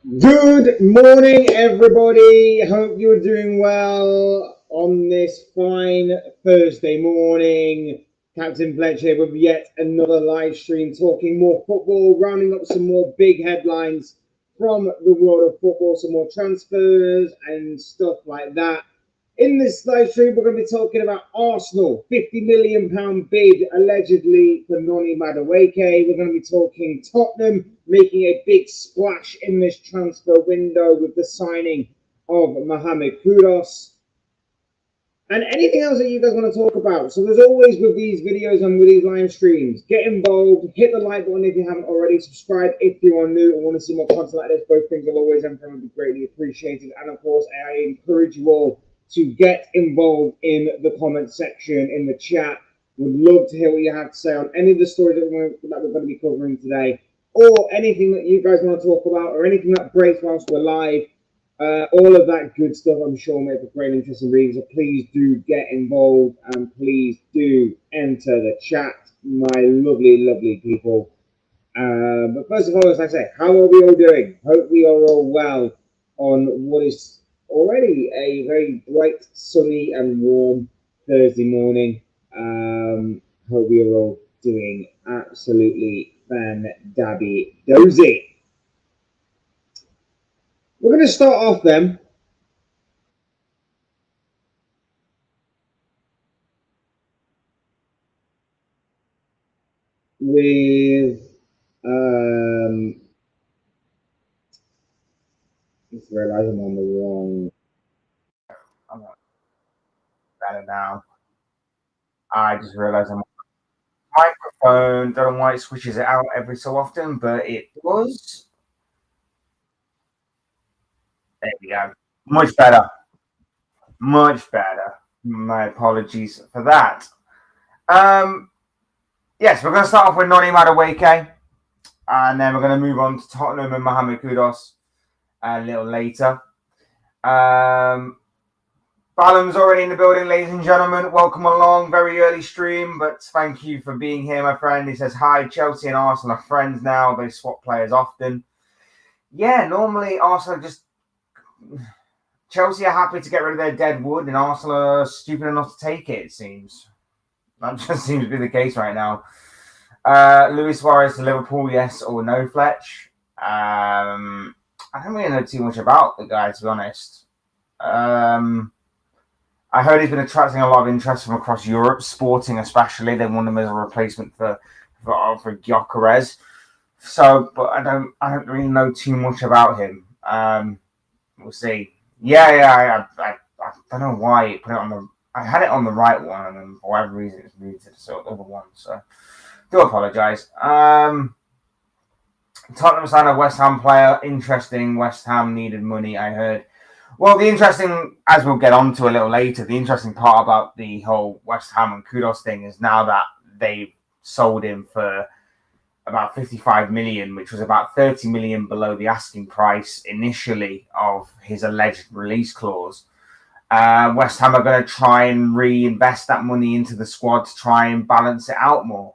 Good morning, everybody. Hope you're doing well on this fine Thursday morning. Captain Fletch here with yet another live stream talking more football, rounding up some more big headlines from the world of football, some more transfers and stuff like that. In this live stream, we're going to be talking about Arsenal, £50 million bid allegedly for Noni Madueke. We're going to be talking Tottenham making a big splash in this transfer window with the signing of Mohammed Kudus. And anything else that you guys want to talk about. So as always with these videos and with these live streams, get involved, hit the like button if you haven't already, subscribe if you are new and want to see more content like this. Both things will always and be greatly appreciated. And of course, I encourage you all to get involved in the comment section, in the chat. Would love to hear what you have to say on any of the stories that we're going to be covering today, or anything that you guys want to talk about, or anything that breaks whilst we're live. All of that good stuff, I'm sure, make for great interesting reading. So please do get involved and please do enter the chat, my lovely, lovely people. But first of all, as I say, how are we all doing? Hope we are all well on what is already a very bright, sunny, and warm Thursday morning. Hope we are all doing absolutely fan-dabby-dozy. We're going to start off then with I just realised I'm on the wrong. I'm not better now. I just realised I'm on the microphone. Don't know why it switches it out every so often, but it does. There we go. Much better. Much better. My apologies for that. Yes, we're going to start off with Noni Madueke, and then we're going to move on to Tottenham and Mohammed Kudus a little later. Ballum's already in the building, ladies and gentlemen. Welcome along. Very early stream, but thank you for being here, my friend. He says, hi, Chelsea and Arsenal are friends now. They swap players often. Yeah, normally Arsenal just... Chelsea are happy to get rid of their dead wood, and Arsenal are stupid enough to take it seems. That just seems to be the case right now. Luis Suarez to Liverpool, yes or no, Fletch? I don't really know too much about the guy, to be honest. I heard he's been attracting a lot of interest from across Europe, Sporting especially. They want him as a replacement for Gyökeres. So, but I don't really know too much about him. We'll see. Yeah. I don't know why it put it on the. I had it on the right one, and then for whatever reason it's moved to the other one. So, do apologise. Tottenham signed a West Ham player. Interesting. West Ham needed money, I heard. Well, the interesting, as we'll get on to a little later, the interesting part about the whole West Ham and Kudus thing is now that they've sold him for about 55 million, which was about 30 million below the asking price initially of his alleged release clause. West Ham are going to try and reinvest that money into the squad to try and balance it out more.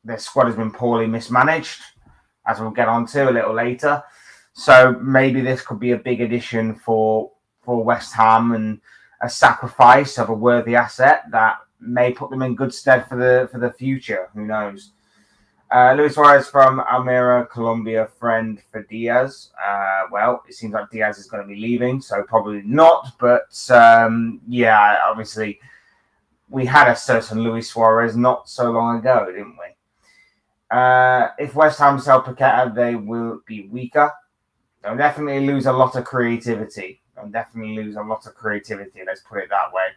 Their squad has been poorly mismanaged, as we'll get on to a little later. So maybe this could be a big addition for West Ham and a sacrifice of a worthy asset that may put them in good stead for the future. Who knows? Luis Suarez from Almira, Colombia, friend for Diaz. Well, it seems like Diaz is going to be leaving, so probably not. But yeah, obviously, we had a certain Luis Suarez not so long ago, didn't we? If West Ham sell Paqueta, they will be weaker. They'll definitely lose a lot of creativity. Let's put it that way.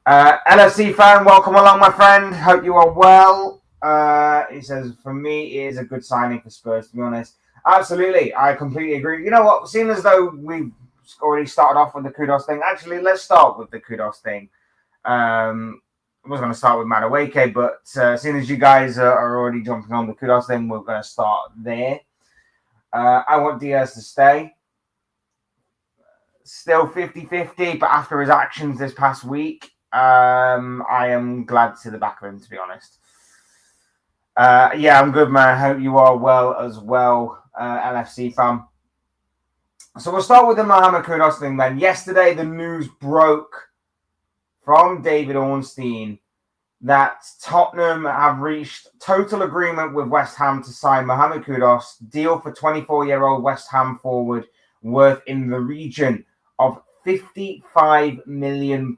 LFC fan, welcome along, my friend. Hope you are well. He says, for me, it is a good signing for Spurs, to be honest. Absolutely. I completely agree. You know what? Seeing as though we've already started off with the Kudus thing, actually, let's start with the Kudus thing. I was going to start with Madueke, but seeing as you guys are already jumping on the Kudus thing, we're going to start there. I want Diaz to stay. Still 50-50, but after his actions this past week, I am glad to see the back of him, to be honest. Yeah, I'm good, man. I hope you are well as well. LFC fan. So we'll start with the Mohammed Kudus thing then. Yesterday, the news broke from David Ornstein that Tottenham have reached total agreement with West Ham to sign Mohammed Kudus, deal for 24-year-old West Ham forward worth in the region of £55 million.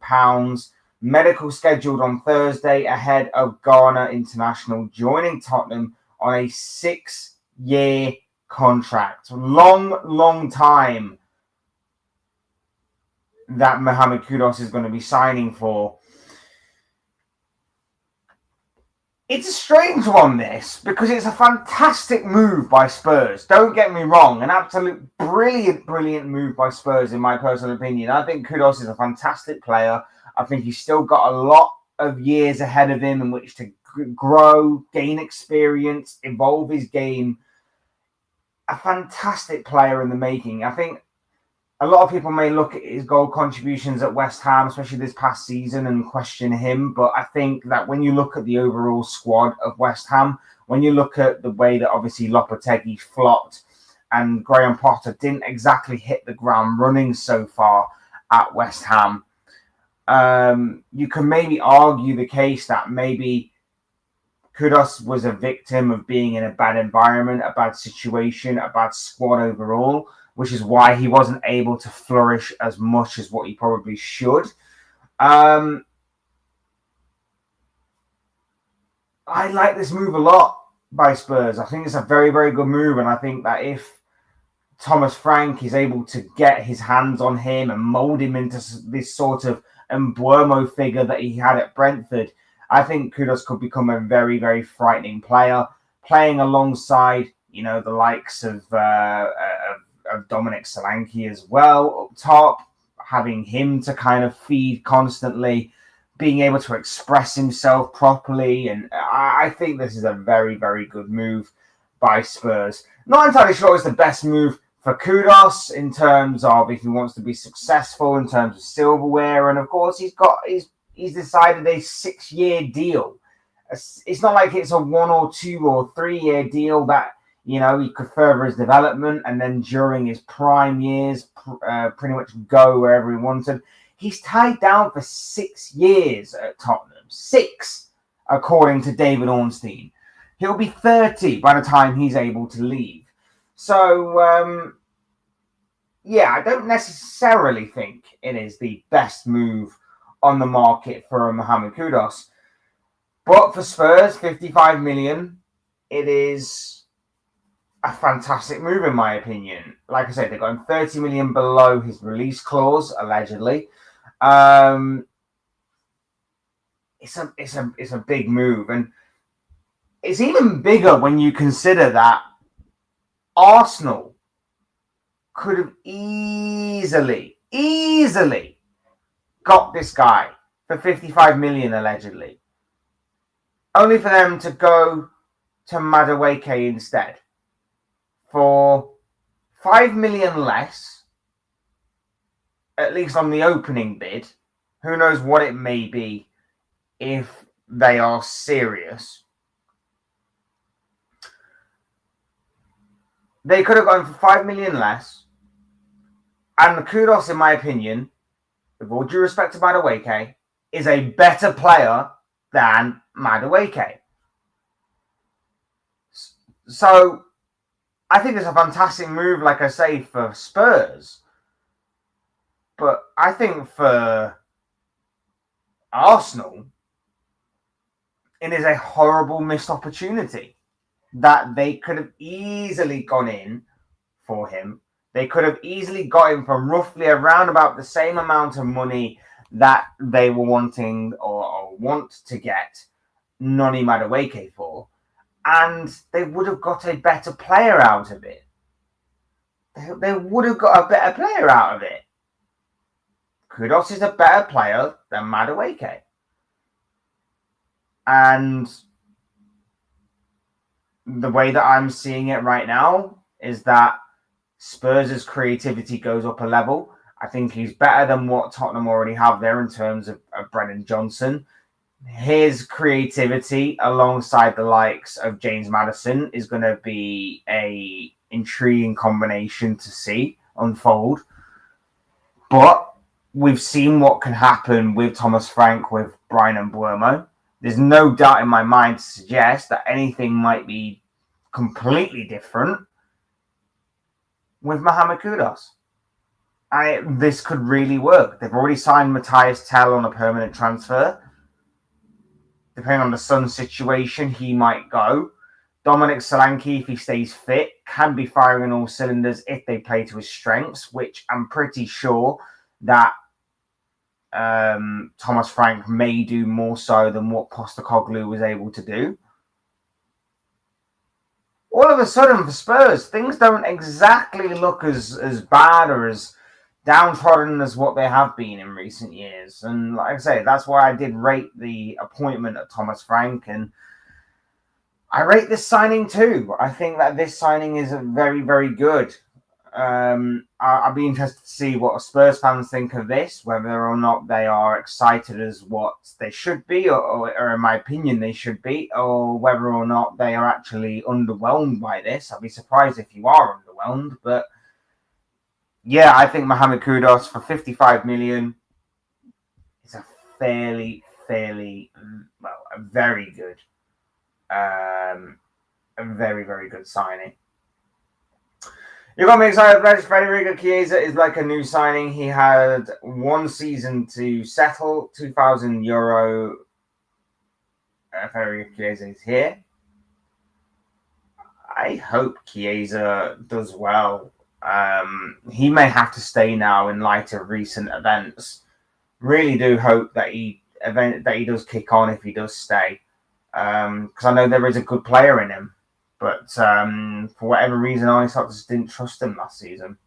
Medical scheduled on Thursday ahead of Ghana International joining Tottenham on a 6-year contract. Long time that Mohammed Kudus is going to be signing for. It's a strange one, this, because it's a fantastic move by Spurs. Don't get me wrong. An absolute brilliant move by Spurs, in my personal opinion. I think Kudus is a fantastic player. I think he's still got a lot of years ahead of him in which to grow, gain experience, evolve his game. A fantastic player in the making. I think a lot of people may look at his goal contributions at West Ham, especially this past season, and question him. But I think that when you look at the overall squad of West Ham, when you look at the way that obviously Lopetegui flopped and Graham Potter didn't exactly hit the ground running so far at West Ham, you can maybe argue the case that maybe Kudus was a victim of being in a bad environment, a bad situation, a bad squad overall, which is why he wasn't able to flourish as much as what he probably should. I like this move a lot by Spurs. I think it's a very good move, and I think that if Thomas Frank is able to get his hands on him and mold him into this sort of Mbeumo figure that he had at Brentford, I think Kudus could become a very frightening player, playing alongside, the likes of Dominic Solanke as well up top, having him to kind of feed constantly, being able to express himself properly. And I think this is a very good move by Spurs. Not entirely sure it's the best move for Kudus in terms of if he wants to be successful in terms of silverware. And of course, he's decided a 6-year deal. It's not like it's a 1 or 2 or 3 year deal that, he could further his development and then during his prime years, pretty much go wherever he wanted. He's tied down for 6 years at Tottenham. 6, according to David Ornstein. He'll be 30 by the time he's able to leave. So, I don't necessarily think it is the best move on the market for Mohammed Kudus. But for Spurs, 55 million, it is a fantastic move in my opinion. Like I said, they got him 30 million below his release clause, allegedly. It's a big move, and it's even bigger when you consider that Arsenal could have easily got this guy for 55 million allegedly, only for them to go to Madueke instead for 5 million less, at least on the opening bid. Who knows what it may be if they are serious. They could have gone for 5 million less. And Kudus, in my opinion, with all due respect to Madueke, is a better player than Madueke. So I think it's a fantastic move, like I say, for Spurs. But I think for Arsenal, it is a horrible missed opportunity that they could have easily gone in for him. They could have easily got him for roughly around about the same amount of money that they were wanting or want to get Noni Madueke for. And they would have got a better player out of it. They would have got a better player out of it. Kudus is a better player than Madueke. And the way that I'm seeing it right now is that Spurs' creativity goes up a level. I think he's better than what Tottenham already have there in terms of Brennan Johnson. his creativity alongside the likes of James Maddison is going to be a intriguing combination to see unfold. But we've seen what can happen with Thomas Frank, with Bryan Mbeumo. There's no doubt in my mind to suggest that anything might be completely different with Mohammed Kudus. This could really work. They've already signed Matthias Tell on a permanent transfer. Depending on the Sun situation, he might go. Dominic Solanke, if he stays fit, can be firing all cylinders if they play to his strengths, which I'm pretty sure that Thomas Frank may do more so than what Postecoglou was able to do. All of a sudden, for Spurs, things don't exactly look as bad or as downtrodden as what they have been in recent years. And like I say, that's why I did rate the appointment of Thomas Frank, and I rate this signing too. I think that this signing is very, very good. I'll be interested to see what Spurs fans think of this, whether or not they are excited as what they should be, or in my opinion, they should be, or whether or not they are actually underwhelmed by this. I'll be surprised if you are underwhelmed, but yeah, I think Mohammed Kudus for 55 million is a fairly, well, a very good, a very, very good signing. You got me excited. Federico Chiesa is like a new signing. He had one season to settle. €2,000. Federico Chiesa is here. I hope Chiesa does well. He may have to stay now in light of recent events. Really do hope that he does kick on if he does stay, because I know there is a good player in him. But for whatever reason, I just didn't trust him last season.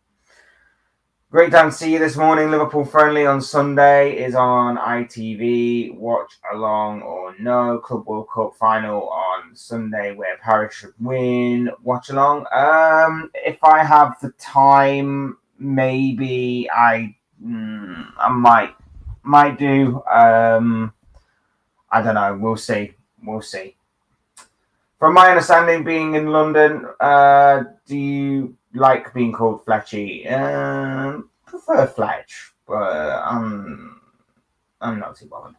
Great time to see you this morning. Liverpool friendly on Sunday is on ITV. Watch along or no. Club World Cup final on Sunday where Paris should win. Watch along. If I have the time, maybe I might do. I don't know. We'll see. From my understanding, being in London, do you like being called Fletchy? Prefer Fletch, but I'm not too bothered.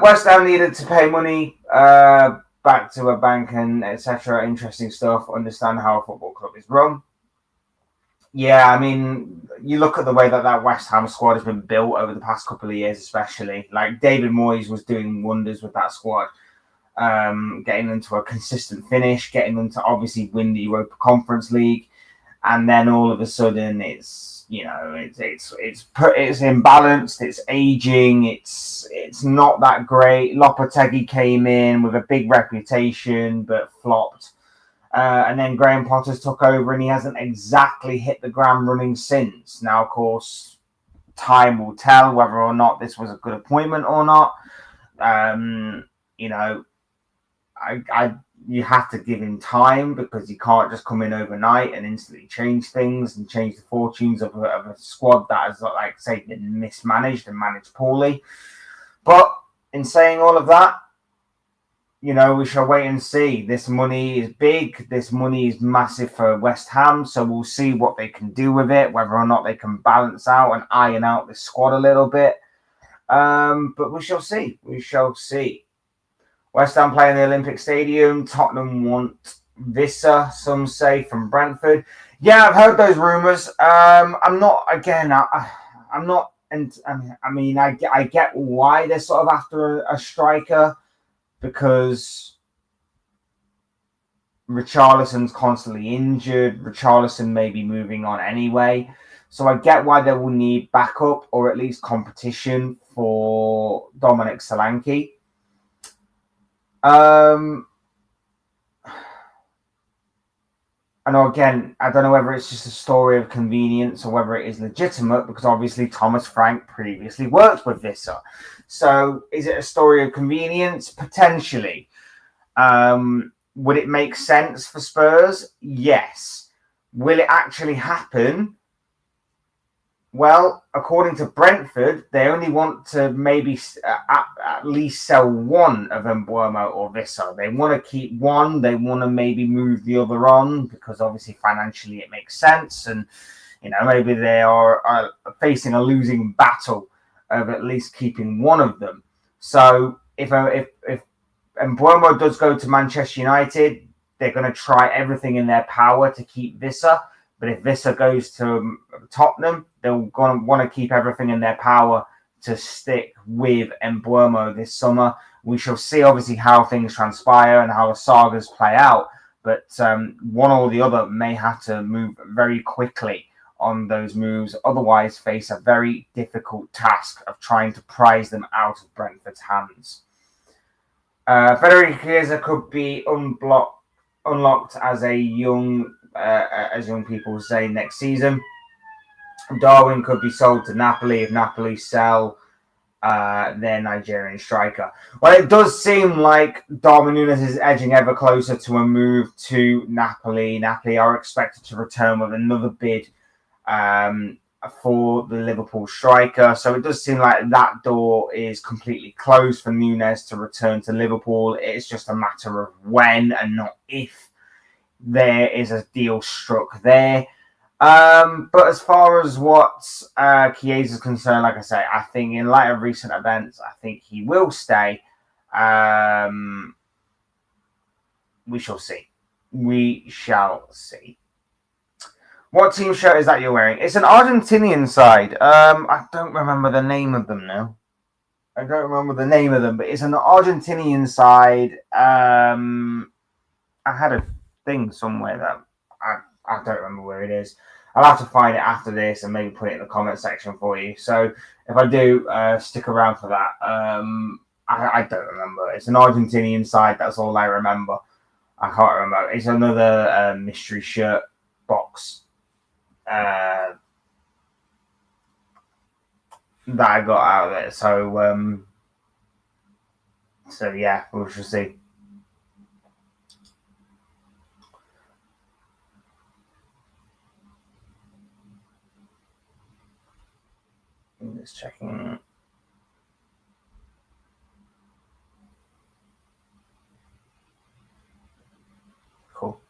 West Ham needed to pay money back to a bank and etc. Interesting stuff. Understand how a football club is run. Yeah, I mean, you look at the way that West Ham squad has been built over the past couple of years, especially. Like David Moyes was doing wonders with that squad. Getting them to a consistent finish, getting them to obviously win the Europa Conference League, and then all of a sudden it's imbalanced, it's aging, it's not that great. Lopetegui came in with a big reputation but flopped, and then Graham Potter's took over and he hasn't exactly hit the ground running since. Now, of course, time will tell whether or not this was a good appointment or not. You have to give him time because you can't just come in overnight and instantly change things and change the fortunes of a squad that has, like say, been mismanaged and managed poorly. But in saying all of that, we shall wait and see. This money is big. This money is massive for West Ham. So we'll see what they can do with it, whether or not they can balance out and iron out the squad a little bit. But we shall see. West Ham play in the Olympic Stadium. Tottenham want Vissa, some say, from Brentford. Yeah, I've heard those rumours. I'm not. Again, I'm not. And I mean, I get why they're sort of after a striker, because Richarlison's constantly injured. Richarlison may be moving on anyway. So I get why they will need backup or at least competition for Dominic Solanke. And again, I don't know whether it's just a story of convenience or whether it is legitimate, because obviously Thomas Frank previously worked with Vissa. So is it a story of convenience? Potentially. Would it make sense for Spurs? Yes. Will it actually happen? Well, according to Brentford, they only want to maybe at least sell one of Mbeumo or Vissa. They want to keep one. They want to maybe move the other on because obviously financially it makes sense. And, maybe they are facing a losing battle of at least keeping one of them. So if Mbeumo does go to Manchester United, they're going to try everything in their power to keep Vissa. But if Vissa goes to Tottenham, they're going to want to keep everything in their power to stick with Mbeumo this summer. We shall see, obviously, how things transpire and how the sagas play out. But one or the other may have to move very quickly on those moves, otherwise face a very difficult task of trying to prize them out of Brentford's hands. Federico Chiesa could be unlocked as young people say next season. Darwin could be sold to Napoli if Napoli sell their Nigerian striker. Well, it does seem like Darwin Núñez is edging ever closer to a move to Napoli. Napoli are expected to return with another bid for the Liverpool striker. So it does seem like that door is completely closed for Núñez to return to Liverpool. It's just a matter of when and not if there is a deal struck there. But as far as what Chiesa is concerned, like I say, I think in light of recent events, I think he will stay. We shall see. We shall see. What team shirt is that you're wearing? It's an Argentinian side. I don't remember the name of them now. But it's an Argentinian side. I had a thing somewhere that I don't remember where it is. I'll have to find it after this and maybe put it in the comment section for you. So if I do, stick around for that. I don't remember. It's an Argentinian side. That's all I remember. I can't remember. It's another mystery shirt box that I got out of it. So yeah, we shall see. I'm just checking. Cool.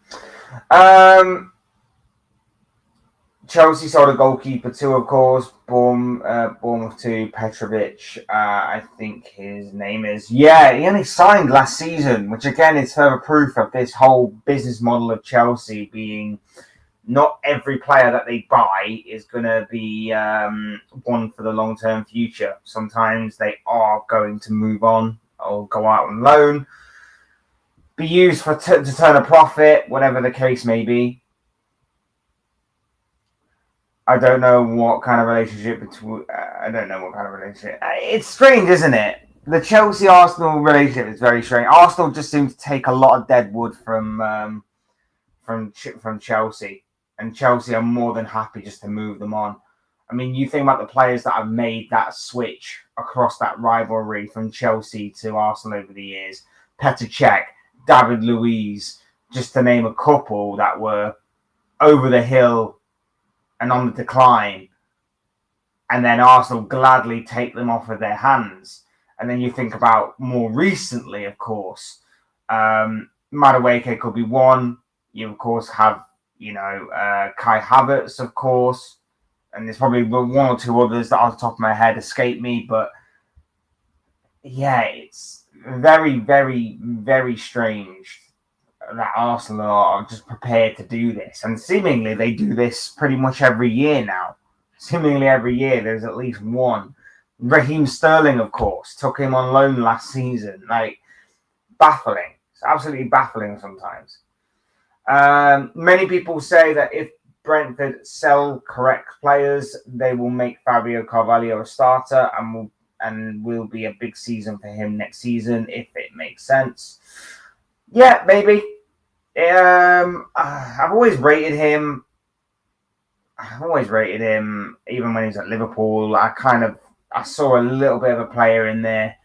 Chelsea sold a goalkeeper too, of course. Bournemouth to Petrovic. I think his name is. Yeah, he only signed last season, which again is further proof of this whole business model of Chelsea being not every player that they buy is going to be one for the long-term future. Sometimes they are going to move on or go out on loan, be used to turn a profit, whatever the case may be. I don't know what kind of relationship between. It's strange, isn't it? The Chelsea-Arsenal relationship is very strange. Arsenal just seem to take a lot of dead wood from Chelsea, and Chelsea are more than happy just to move them on. I mean, you think about the players that have made that switch across that rivalry from Chelsea to Arsenal over the years. Petr Cech, David Luiz, just to name a couple that were over the hill and on the decline, and then Arsenal gladly take them off of their hands. And then you think about more recently, of course, Madueke could be one. You, of course, have, Kai Havertz, of course, and there's probably one or two others that off the top of my head escape me. But yeah, it's very, very, very strange that Arsenal are just prepared to do this. And seemingly they do this pretty much every year now. Seemingly every year there's at least one. Raheem Sterling, of course, took him on loan last season. Like, baffling. It's absolutely baffling sometimes. Many people say that if Brentford sell correct players, they will make Fabio Carvalho a starter and will be a big season for him next season, if it makes sense. Yeah, maybe. I've always rated him. Even when he was at Liverpool. I saw a little bit of a player in there.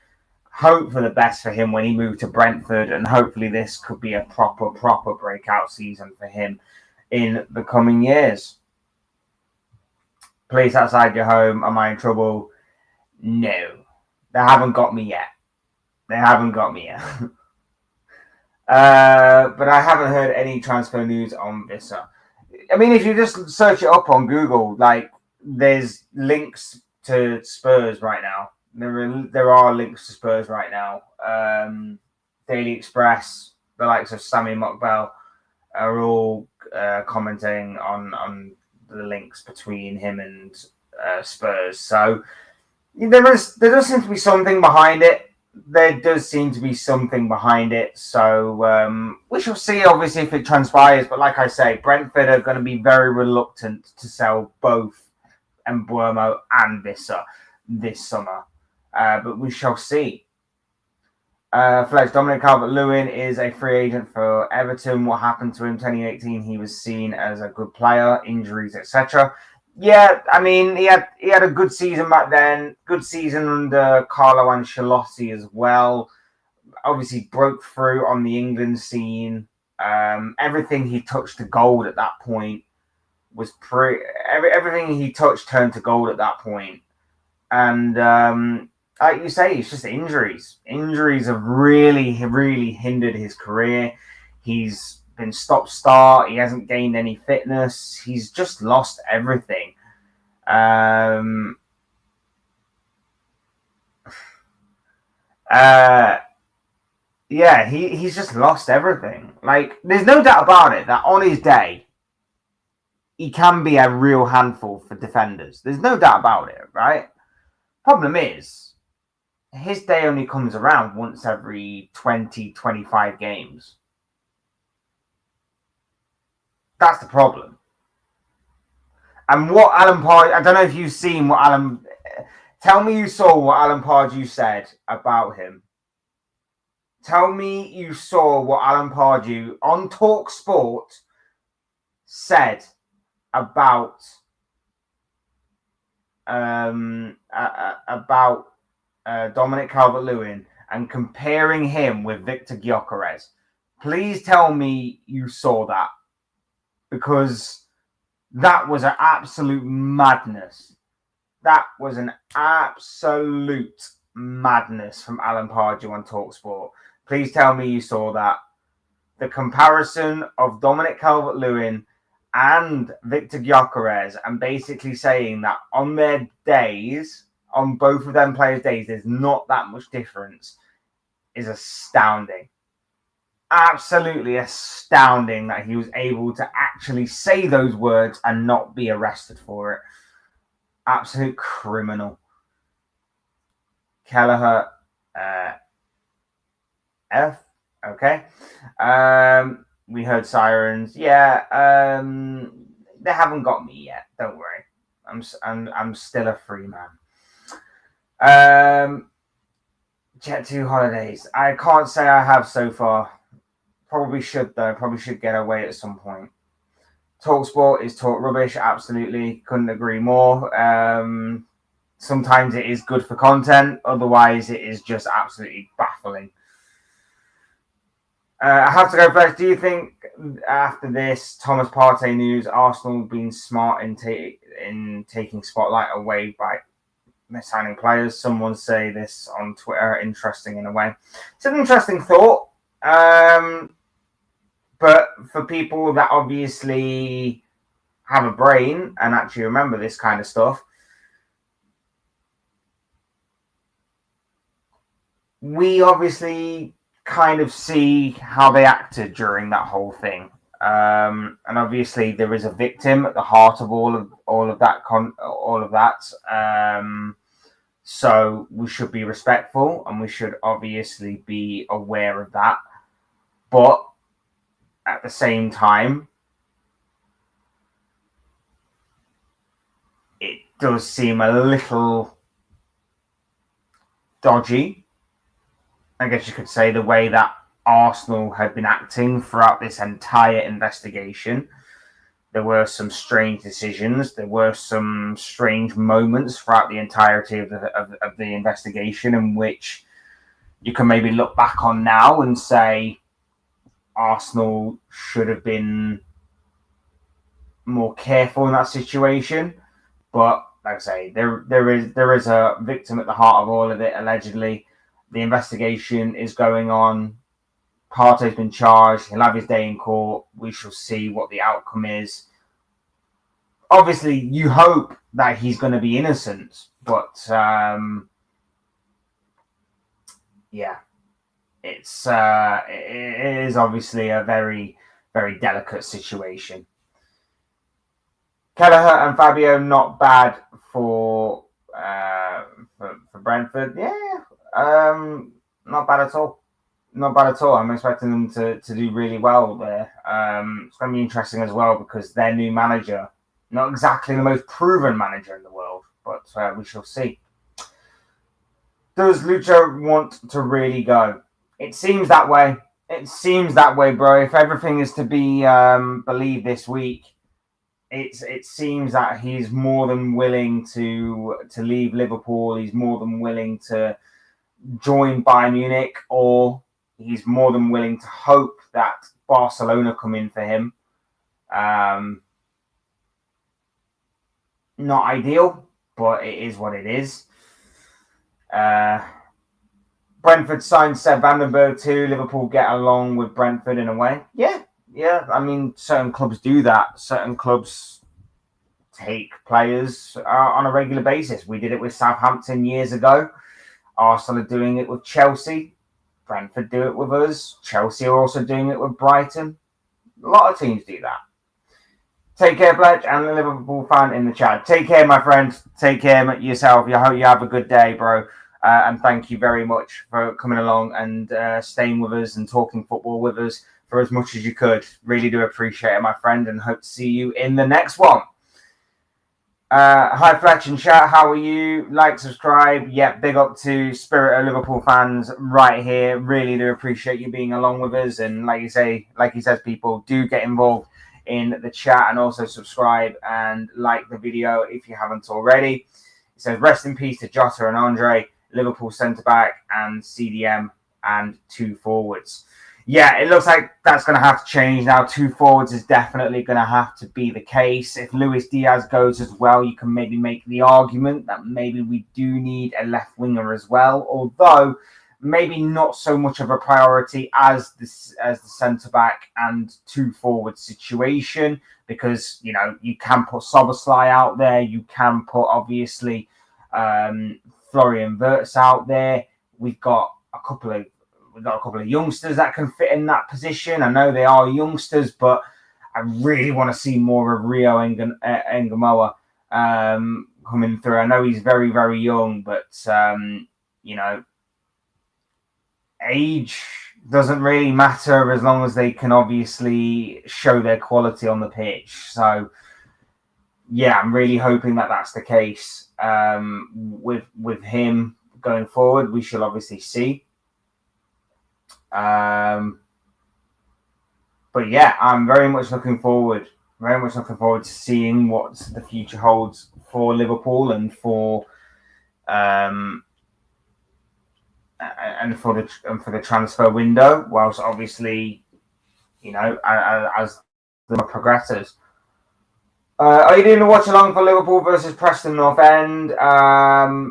Hope for the best for him when he moved to Brentford, and hopefully this could be a proper breakout season for him in the coming years. Police outside your home. Am I in trouble? No. They haven't got me yet. They haven't got me yet. But I haven't heard any transfer news on Vissa. I mean, if you just search it up on Google, like, there's links to Spurs right now. There are links to Spurs right now. Daily Express, the likes of Sammy Mokbel, are all commenting on the links between him and Spurs. So there does seem to be something behind it. There does seem to be something behind it. So we shall see, obviously, if it transpires. But like I say, Brentford are going to be very reluctant to sell both Mbeumo and Vissa this summer. But we shall see. Fletch, Dominic Calvert-Lewin is a free agent for Everton. What happened to him? 2018, he was seen as a good player, injuries, etc. Yeah, I mean, he had a good season back then. Good season under Carlo Ancelotti as well. Obviously, broke through on the England scene. Everything he touched to gold at that point was everything he touched turned to gold at that point. And like you say, it's just injuries. Injuries have really, really hindered his career. He's been stop-start. He hasn't gained any fitness. He's just lost everything. Yeah, he's just lost everything. Like, there's no doubt about it that on his day, he can be a real handful for defenders. There's no doubt about it, right? Problem is, his day only comes around once every 20, 25 games. That's the problem. And what Alan Pardew, I don't know if you've seen what Alan, tell me you saw what Alan Pardew said about him. Tell me you saw what Alan Pardew on Talk Sport said about Dominic Calvert-Lewin and comparing him with Victor Gyökeres. Please tell me you saw that, because that was an absolute madness. That was an absolute madness from Alan Pardew on TalkSport. Please tell me you saw that. The comparison of Dominic Calvert-Lewin and Victor Gyökeres, and basically saying that on their days, on both of them players' days, there's not that much difference, is astounding. Absolutely astounding that he was able to actually say those words and not be arrested for it. Absolute criminal. Kelleher, F. Okay. We heard sirens. Yeah. They haven't got me yet. Don't worry. I'm still a free man. Jet 2 holidays. I can't say I have so far. Probably should, though. Probably should get away at some point. TalkSport is talk rubbish. Absolutely. Couldn't agree more. Sometimes it is good for content. Otherwise, it is just absolutely baffling. I have to go first. Do you think after this Thomas Partey news, Arsenal being smart in taking spotlight away by signing players? Someone say this on Twitter. Interesting in a way. It's an interesting thought. But for people that obviously have a brain and actually remember this kind of stuff, we obviously kind of see how they acted during that whole thing. And obviously there is a victim at the heart of all of that. So we should be respectful and we should obviously be aware of that. But at the same time, it does seem a little dodgy, I guess you could say, the way that Arsenal had been acting throughout this entire investigation. There were some strange decisions. There were some strange moments throughout the entirety of the investigation in which you can maybe look back on now and say Arsenal should have been more careful in that situation. But like I say, there is a victim at the heart of all of it. Allegedly, the investigation is going on. Partey's been charged. He'll have his day in court. We shall see what the outcome is. Obviously, you hope that he's going to be innocent, but yeah, it is obviously a very, very delicate situation. Kelleher and Fabio, not bad for Brentford. Yeah, not bad at all. Not bad at all. I'm expecting them to do really well there. It's going to be interesting as well because their new manager, not exactly the most proven manager in the world, but we shall see. Does Lucho want to really go? It seems that way. It seems that way, bro. If everything is to be believed this week, it seems that he's more than willing to leave Liverpool. He's more than willing to join Bayern Munich, or he's more than willing to hope that Barcelona come in for him. Not ideal, but it is what it is. Brentford signed Seb Vandenberg too. Liverpool get along with Brentford in a way. Yeah. I mean, certain clubs do that. Certain clubs take players on a regular basis. We did it with Southampton years ago. Arsenal are doing it with Chelsea. Brentford do it with us. Chelsea are also doing it with Brighton. A lot of teams do that. Take care, Bletch, and the Liverpool fan in the chat. Take care, my friend. Take care yourself. I hope you have a good day, bro. And thank you very much for coming along and staying with us and talking football with us for as much as you could. Really do appreciate it, my friend, and hope to see you in the next one. Hi, Fletch and chat. How are you? Like, subscribe. Yep, big up to Spirit of Liverpool fans right here. Really do appreciate you being along with us. And like he says, people do get involved in the chat and also subscribe and like the video if you haven't already. It says, rest in peace to Jota and Andre, Liverpool centre-back and CDM and 2 forwards. Yeah, it looks like that's going to have to change now. 2 forwards is definitely going to have to be the case. If Luis Diaz goes as well, you can maybe make the argument that maybe we do need a left winger as well, although maybe not so much of a priority as the centre-back and 2 forward situation, because, you know, you can put Szoboszlai out there. You can put, obviously, Florian Wirtz out there. We've got a couple of youngsters that can fit in that position. I know they are youngsters, but I really want to see more of Rio Ngamoa coming through. I know he's very, very young, but, you know, age doesn't really matter as long as they can obviously show their quality on the pitch. So, yeah, I'm really hoping that that's the case with him going forward. We shall obviously see. But yeah, I'm very much looking forward to seeing what the future holds for Liverpool and for the transfer window. Whilst obviously, you know, as the progresses. Are you doing a watch along for Liverpool versus Preston North End?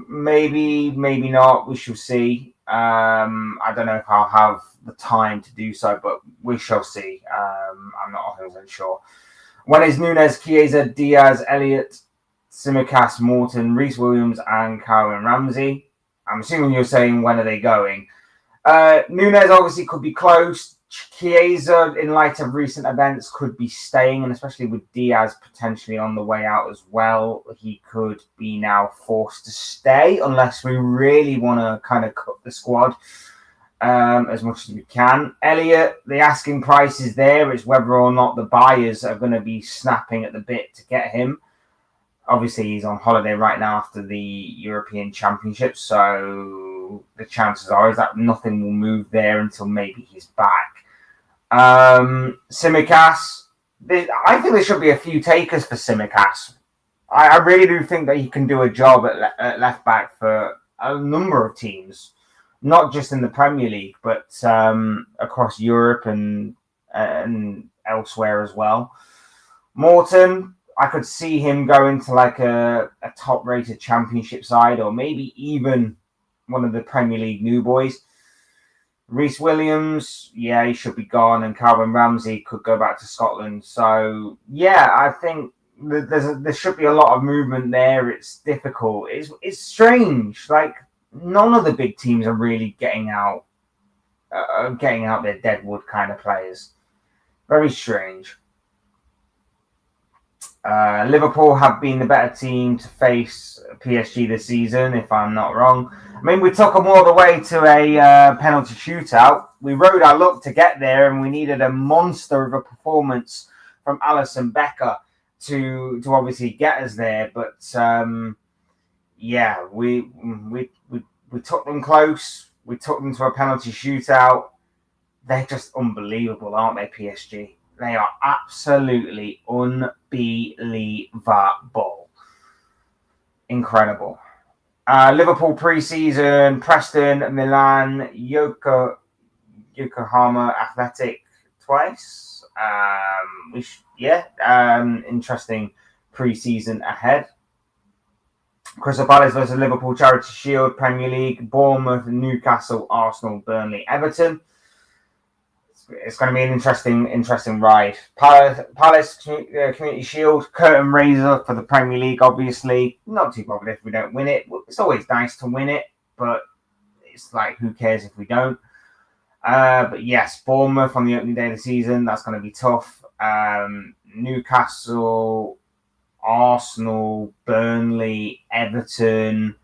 Maybe not. We shall see. I don't know if I'll have the time to do so, but we shall see. I'm not 100% sure. When is Nunes, Chiesa, Diaz, Elliott, Tsimikas, Morton, Reece Williams, and Karen Ramsey? I'm assuming you're saying when are they going? Nunes obviously could be close. Chiesa, in light of recent events, could be staying, and especially with Diaz potentially on the way out as well, he could be now forced to stay unless we really want to kind of cut the squad as much as we can. Elliott, the asking price is there. It's whether or not the buyers are going to be snapping at the bit to get him. Obviously, he's on holiday right now after the European Championship, so the chances are is that nothing will move there until maybe he's back. Tsimikas, I think there should be a few takers for Tsimikas. I really do think that he can do a job at left back for a number of teams, not just in the Premier League, but across Europe and elsewhere as well. Morton, I could see him going to like a top-rated Championship side, or maybe even one of the Premier League new boys. Reece Williams, yeah, he should be gone, and Calvin Ramsey could go back to Scotland. So yeah, I think there should be a lot of movement there. It's difficult. It's strange. Like none of the big teams are really getting out their deadwood kind of players. Very strange. Liverpool have been the better team to face PSG this season, if I'm not wrong. I mean, we took them all the way to a penalty shootout. We rode our luck to get there, and we needed a monster of a performance from Alisson Becker to obviously get us there. But yeah, we took them close. We took them to a penalty shootout. They're just unbelievable, aren't they, PSG? They are absolutely unbelievable. Incredible. Liverpool pre-season, Preston, Milan, Yokohama Athletic twice. Interesting pre-season ahead. Crystal Palace versus Liverpool Charity Shield, Premier League, Bournemouth, Newcastle, Arsenal, Burnley, Everton. It's going to be an interesting ride. Palace Community Shield, curtain raiser for the Premier League, obviously. Not too bothered if we don't win it. It's always nice to win it, but it's like, who cares if we don't? But yes, Bournemouth on the opening day of the season, that's going to be tough. Newcastle, Arsenal, Burnley, Everton.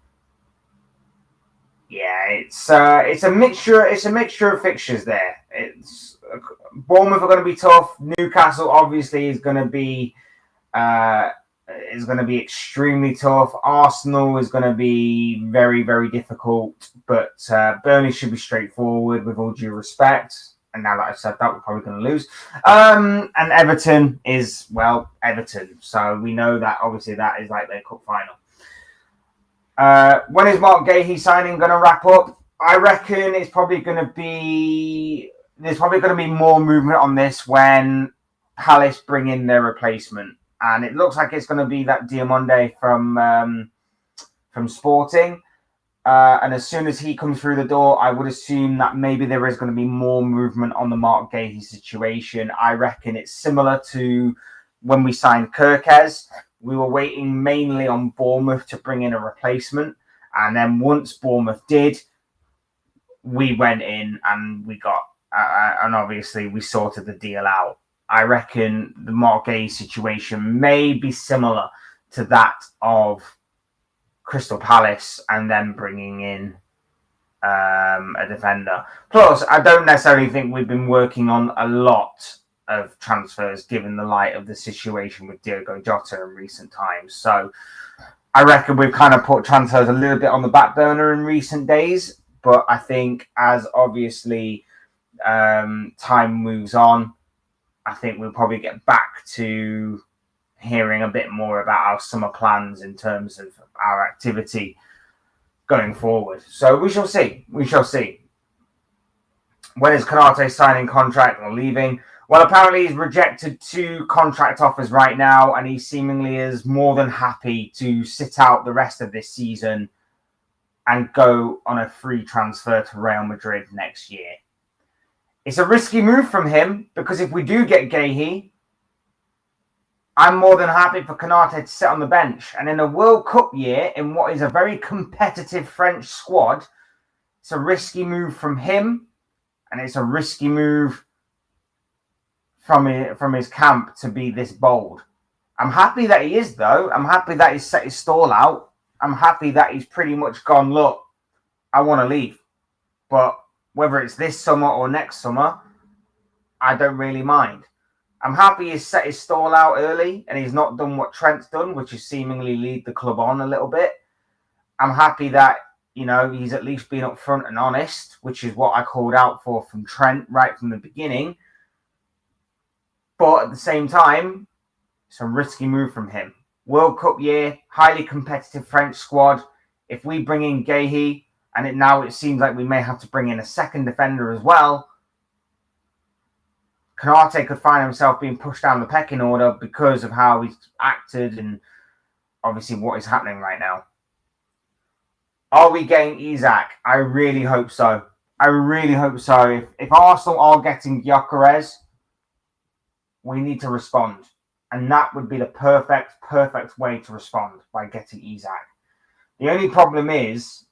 Yeah, it's a mixture. It's a mixture of fixtures there. Bournemouth are going to be tough. Newcastle obviously is going to be extremely tough. Arsenal is going to be very, very difficult. But Burnley should be straightforward, with all due respect. And now that I've said that, we're probably going to lose. And Everton is, well, Everton. So we know that obviously that is like their cup final. When is Mark Gahey signing going to wrap up? I reckon it's probably going to be... There's probably going to be more movement on this when Palace bring in their replacement. And it looks like it's going to be that Diamonde from Sporting. And as soon as he comes through the door, I would assume that maybe there is going to be more movement on the Mark Gahey situation. I reckon it's similar to when we signed Kirkez. We were waiting mainly on Bournemouth to bring in a replacement. And then once Bournemouth did, we went in and we got... and obviously we sorted the deal out. I reckon the Mark Gahey situation may be similar to that of Crystal Palace and then bringing in a defender. Plus, I don't necessarily think we've been working on a lot of transfers given the light of the situation with Diogo Jota in recent times. So I reckon we've kind of put transfers a little bit on the back burner in recent days. But I think as obviously time moves on, I think we'll probably get back to hearing a bit more about our summer plans in terms of our activity going forward. So we shall see. We shall see. When is Konate signing contract or leaving? Well, apparently he's rejected 2 contract offers right now, and he seemingly is more than happy to sit out the rest of this season and go on a free transfer to Real Madrid next year. It's a risky move from him, because if we do get Gahey, I'm more than happy for Konate to sit on the bench. And in a World Cup year, in what is a very competitive French squad, it's a risky move from him, and it's a risky move from his camp to be this bold. I'm happy that he is, though. I'm happy that he's set his stall out. I'm happy that he's pretty much gone, look, I want to leave. But whether it's this summer or next summer, I don't really mind. I'm happy he's set his stall out early and he's not done what Trent's done, which is seemingly lead the club on a little bit. I'm happy that, you know, he's at least been upfront and honest, which is what I called out for from Trent right from the beginning. But at the same time, it's a risky move from him. World Cup year, highly competitive French squad. If we bring in Gahey, and it seems like we may have to bring in a second defender as well, Konate could find himself being pushed down the pecking order because of how he's acted and obviously what is happening right now. Are we getting Isak? I really hope so. I really hope so. If Arsenal are getting Gyökeres, we need to respond. And that would be the perfect way to respond, by getting Isak. The only problem is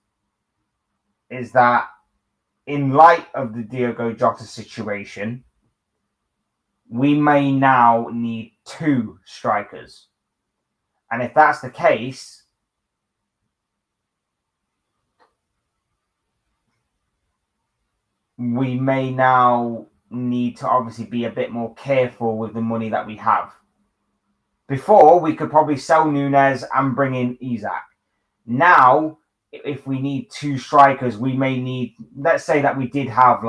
that in light of the Diogo Jota situation, we may now need 2 strikers. And if that's the case, we may now need to obviously be a bit more careful with the money that we have. Before, we could probably sell Nunez and bring in Isak. Now, if we need 2 strikers, we may need, let's say that we did have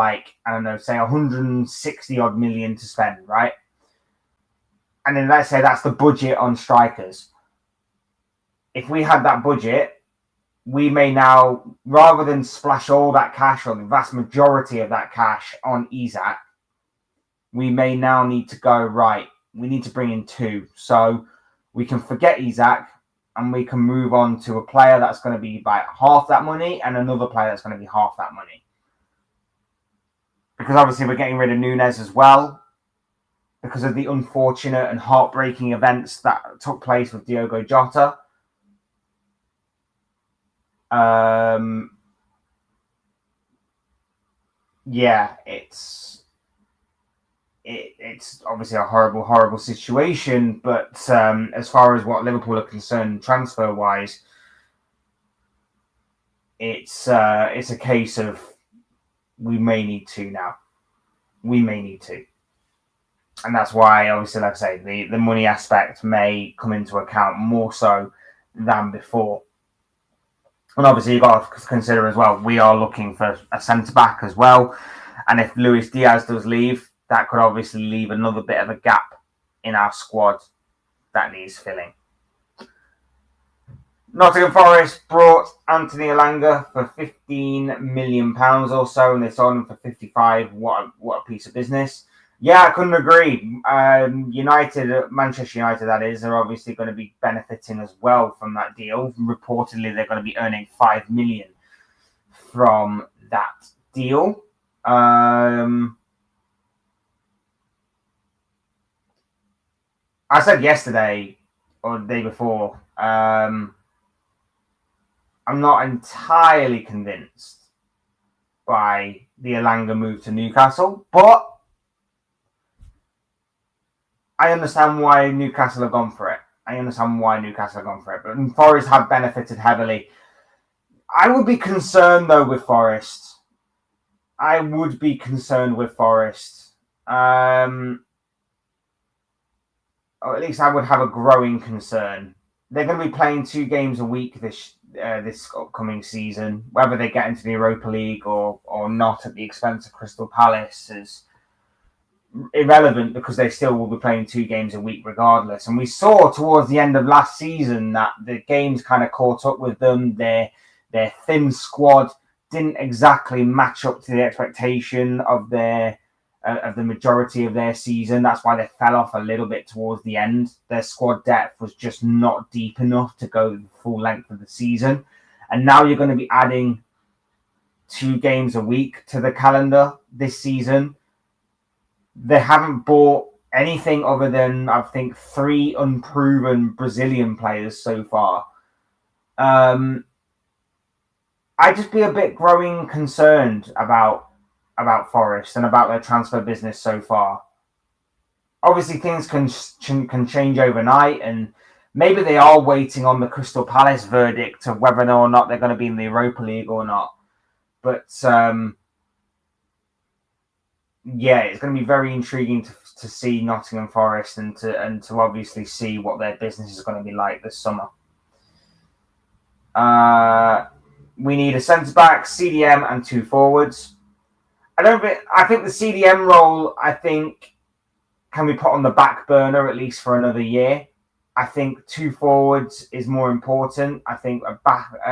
say 160 odd million to spend, right? And then let's say that's the budget on strikers. If we had that budget, we may now, rather than splash all that cash or the vast majority of that cash on Isak, we may now need to go, right, we need to bring in 2. So we can forget Isak and we can move on to a player that's going to be about half that money and another player that's going to be half that money. Because obviously we're getting rid of Nunez as well, because of the unfortunate and heartbreaking events that took place with Diogo Jota. It's obviously a horrible situation, but as far as what Liverpool are concerned, transfer-wise, it's a case of we may need to now. We may need to. And that's why, obviously, like I say, the money aspect may come into account more so than before. And obviously, you've got to consider as well, we are looking for a centre-back as well. And if Luis Diaz does leave, that could obviously leave another bit of a gap in our squad that needs filling. Nottingham Forest brought Anthony Elanga for £15 million or so, and they sold him for 55. What a piece of business. Yeah, I couldn't agree. Manchester United, that is, are obviously going to be benefiting as well from that deal. Reportedly, they're going to be earning £5 million from that deal. I said yesterday or the day before, I'm not entirely convinced by the Elanga move to Newcastle, but I understand why Newcastle have gone for it. But Forest have benefited heavily. I would be concerned, though, with Forest. Or at least I would have a growing concern. They're going to be playing 2 games a week this upcoming season. Whether they get into the Europa League or not at the expense of Crystal Palace is irrelevant, because they still will be playing 2 games a week regardless. And we saw towards the end of last season that the games kind of caught up with them. Their thin squad didn't exactly match up to the expectation of the majority of their season. That's why they fell off a little bit towards the end. Their squad depth was just not deep enough to go the full length of the season. And now you're going to be adding 2 games a week to the calendar this season. They haven't bought anything other than, I think, 3 unproven Brazilian players so far. I'd just be a bit growing concerned about Forest and about their transfer business so far. Obviously, things can change overnight, and maybe they are waiting on the Crystal Palace verdict of whether or not they're going to be in the Europa League or not. But it's going to be very intriguing to see Nottingham Forest and to obviously see what their business is going to be like this summer. We need a centre-back, CDM, and 2 forwards. I think the CDM role, can be put on the back burner at least for another year. I think 2 forwards is more important. I think a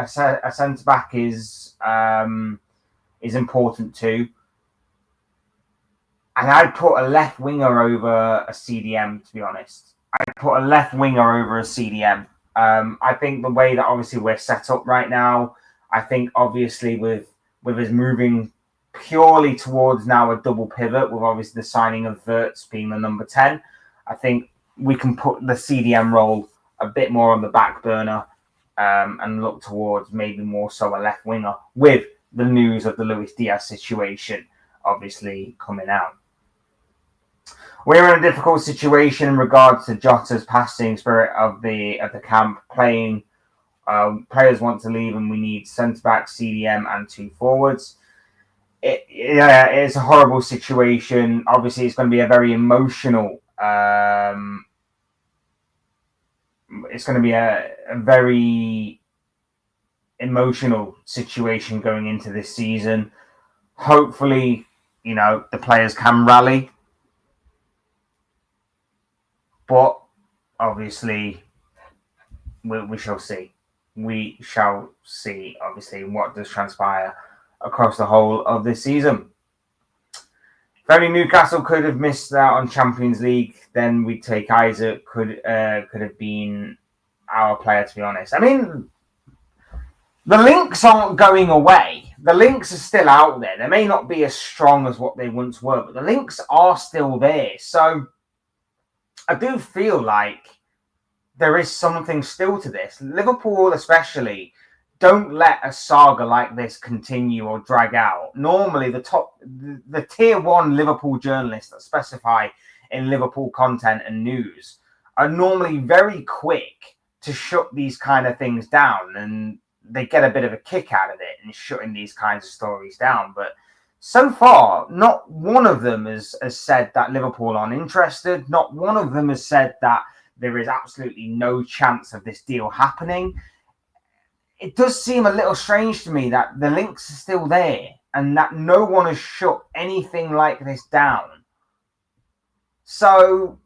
centre-back is important too. And I'd put a left winger over a CDM, to be honest. I'd put a left winger over a CDM. I think the way that obviously we're set up right now, I think obviously with us moving purely towards now a double pivot, with obviously the signing of Verts being the number 10, I think we can put the CDM role a bit more on the back burner and look towards maybe more so a left winger with the news of the Luis Diaz situation obviously coming out. We're in a difficult situation in regards to Jota's passing spirit of the camp. Players want to leave, and we need centre back, CDM, and 2 forwards. It's a horrible situation. Obviously, it's going to be a very emotional. It's going to be a very emotional situation going into this season. Hopefully, the players can rally. But obviously, we shall see. We shall see, obviously, what does transpire across the whole of this season. If only Newcastle could have missed out on Champions League, then we'd take Isaac. Could have been our player, to be honest. I mean, the links aren't going away. The links are still out there. They may not be as strong as what they once were, but the links are still there. So I do feel like there is something still to this. Liverpool, especially, don't let a saga like this continue or drag out. Normally, the tier 1 Liverpool journalists that specify in Liverpool content and news are normally very quick to shut these kind of things down, and they get a bit of a kick out of it in shutting these kinds of stories down. But so far, not one of them has said that Liverpool aren't interested. Not one of them has said that there is absolutely no chance of this deal happening. It does seem a little strange to me that the links are still there and that no one has shut anything like this down. So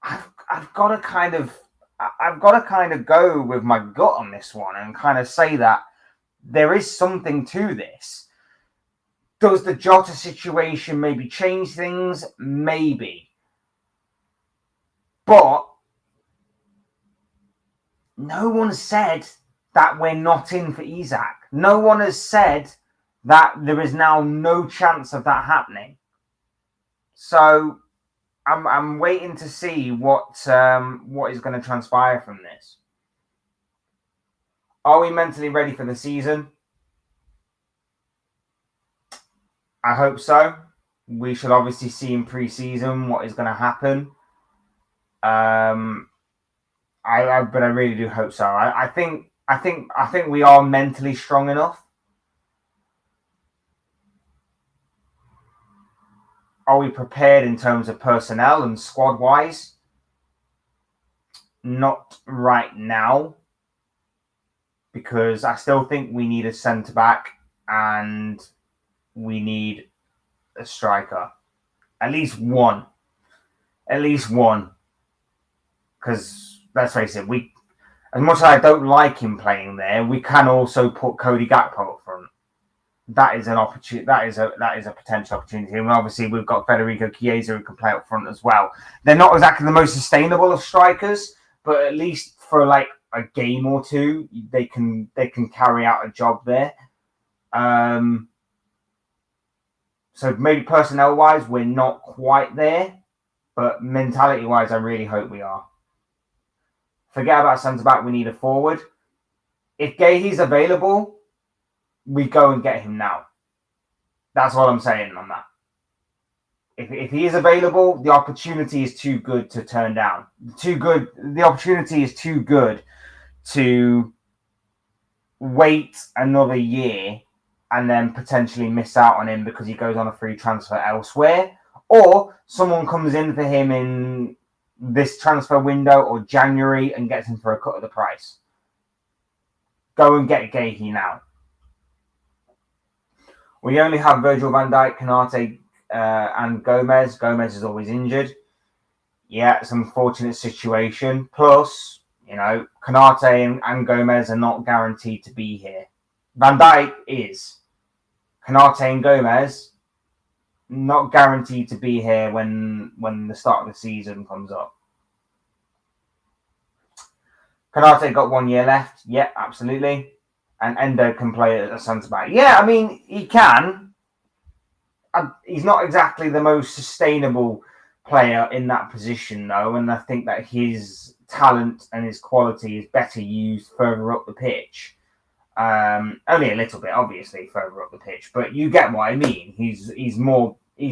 I've got to kind of go with my gut on this one and kind of say that there is something to this. Does the Jota situation maybe change things? Maybe. But no one said that we're not in for Isak. No one has said that there is now no chance of that happening. So I'm waiting to see what is going to transpire from this. Are we mentally ready for the season? I hope so. We should obviously see in pre-season what is going to happen. But I really do hope so. I think we are mentally strong enough. Are we prepared in terms of personnel and squad wise? Not right now, because I still think we need a centre back and we need a striker. At least one. Because let's face it, as much as I don't like him playing there, we can also put Cody Gakpo up front. That is an opportunity. That is a potential opportunity. And obviously, we've got Federico Chiesa who can play up front as well. They're not exactly the most sustainable of strikers, but at least for like a game or two, they can carry out a job there. So maybe personnel-wise, we're not quite there, but mentality-wise, I really hope we are. Forget about centre-back, we need a forward. If Guehi's available, we go and get him now. That's all I'm saying on that. If he is available, the opportunity is too good to turn down. The opportunity is too good to wait another year and then potentially miss out on him because he goes on a free transfer elsewhere, or someone comes in for him in this transfer window or January and gets him for a cut of the price. Go and get Guehi now. We only have Virgil van Dijk, Konate, and Gomez. Gomez is always injured. Yeah, it's an unfortunate situation. Plus, Konate and Gomez are not guaranteed to be here. Van Dijk is. Konate and Gomez, not guaranteed to be here when the start of the season comes up. Konate got 1 year left. Yeah, absolutely. And Endo can play as a centre back. Yeah, I mean, he can. He's not exactly the most sustainable player in that position, though. And I think that his talent and his quality is better used further up the pitch. Only a little bit, obviously, further up the pitch. But you get what I mean. He's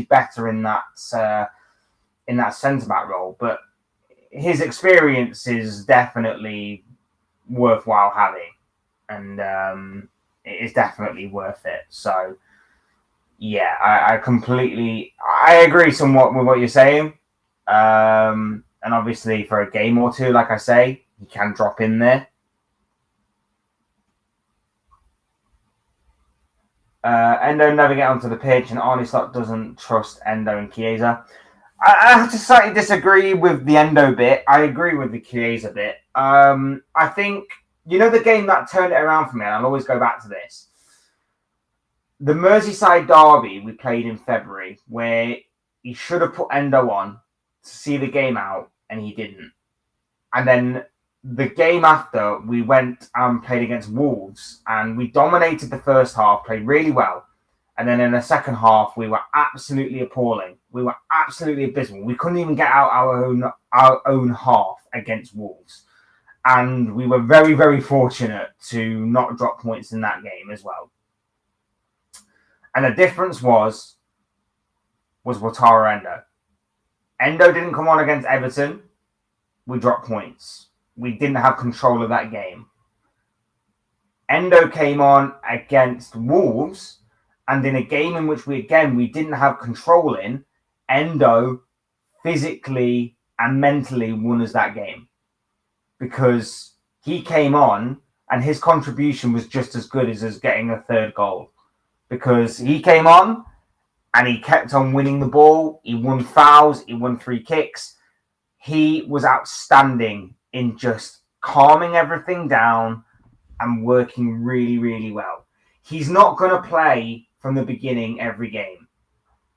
better in that centre back role. But his experience is definitely worthwhile having, and it is definitely worth it. So, yeah, I agree somewhat with what you're saying. And obviously, for a game or two, like I say, he can drop in there. Endo never get onto the pitch, and Arne Slot doesn't trust Endo and Chiesa. I have to slightly disagree with the Endo bit. I agree with the Chiesa bit. I think, the game that turned it around for me, and I'll always go back to this. The Merseyside derby we played in February, where he should have put Endo on to see the game out, and he didn't. And then the game after, we went and played against Wolves, and we dominated the first half, played really well. And then in the second half, we were absolutely appalling. We were absolutely abysmal. We couldn't even get out our own half against Wolves. And we were very, very fortunate to not drop points in that game as well. And the difference was Wataru Endo. Endo didn't come on against Everton. We dropped points. We didn't have control of that game. Endo came on against Wolves, and in a game in which we didn't have control in, Endo physically and mentally won us that game. Because he came on and his contribution was just as good as us getting a third goal. Because he came on and he kept on winning the ball. He won fouls. He won free kicks. He was outstanding in just calming everything down and working really, really well. He's not going to play from the beginning every game.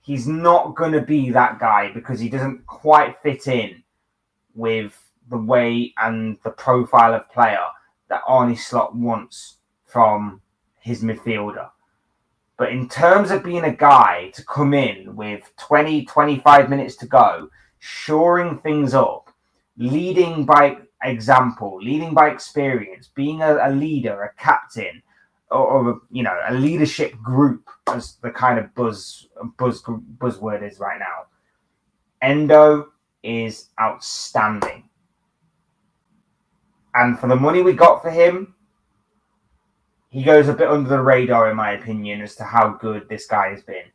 He's not going to be that guy because he doesn't quite fit in with the way and the profile of player that Arne Slot wants from his midfielder. But in terms of being a guy to come in with 20, 25 minutes to go, shoring things up, leading by example, leading by experience, being a leader, a captain, or a leadership group, as the kind of buzzword is right now. Endo is outstanding. And for the money we got for him, he goes a bit under the radar, in my opinion, as to how good this guy has been.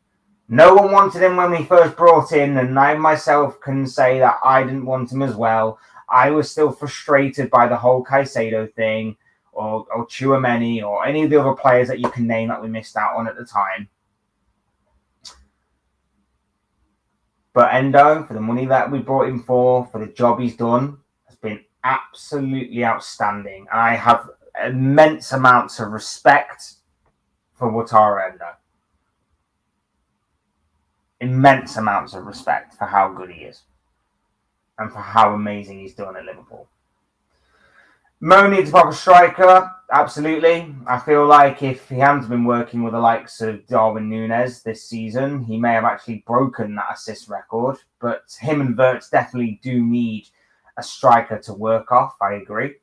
No one wanted him when we first brought in, and I myself can say that I didn't want him as well. I was still frustrated by the whole Caicedo thing, or Tchouaméni, or any of the other players that you can name that we missed out on at the time. But Endo, for the money that we brought him for the job he's done, has been absolutely outstanding. I have immense amounts of respect for Wataru Endo. Immense amounts of respect for how good he is and for how amazing he's done at Liverpool. Mo needs a proper striker, absolutely. I feel like if he hadn't been working with the likes of Darwin Núñez this season, he may have actually broken that assist record. But him and Verge definitely do need a striker to work off, I agree.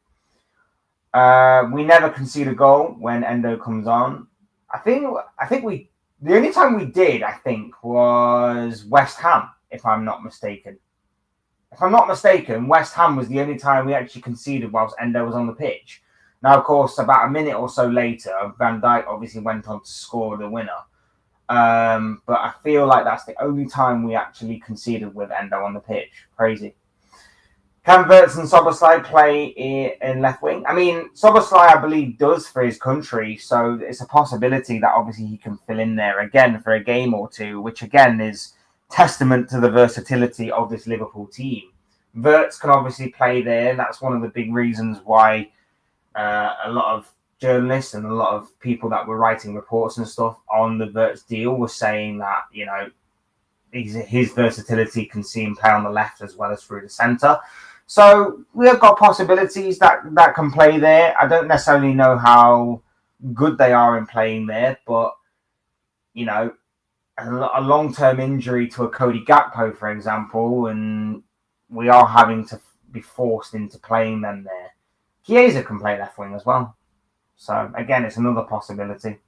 We never concede a goal when Endo comes on. I think the only time we did, I think, was West Ham, if I'm not mistaken. If I'm not mistaken, West Ham was the only time we actually conceded whilst Endo was on the pitch. Now, of course, about a minute or so later, Van Dijk obviously went on to score the winner. But I feel like that's the only time we actually conceded with Endo on the pitch. Crazy. Can Verts and Szoboszlai play in left wing? I mean, Szoboszlai, I believe, does for his country, so it's a possibility that obviously he can fill in there again for a game or two, which again is testament to the versatility of this Liverpool team. Verts can obviously play there, and that's one of the big reasons why a lot of journalists and a lot of people that were writing reports and stuff on the Verts deal were saying that, his versatility can see him play on the left as well as through the centre. So we have got possibilities that can play there. I don't necessarily know how good they are in playing there, but a long-term injury to a Cody Gakpo, for example, and we are having to be forced into playing them there. Chiesa can play left wing as well. So again, it's another possibility.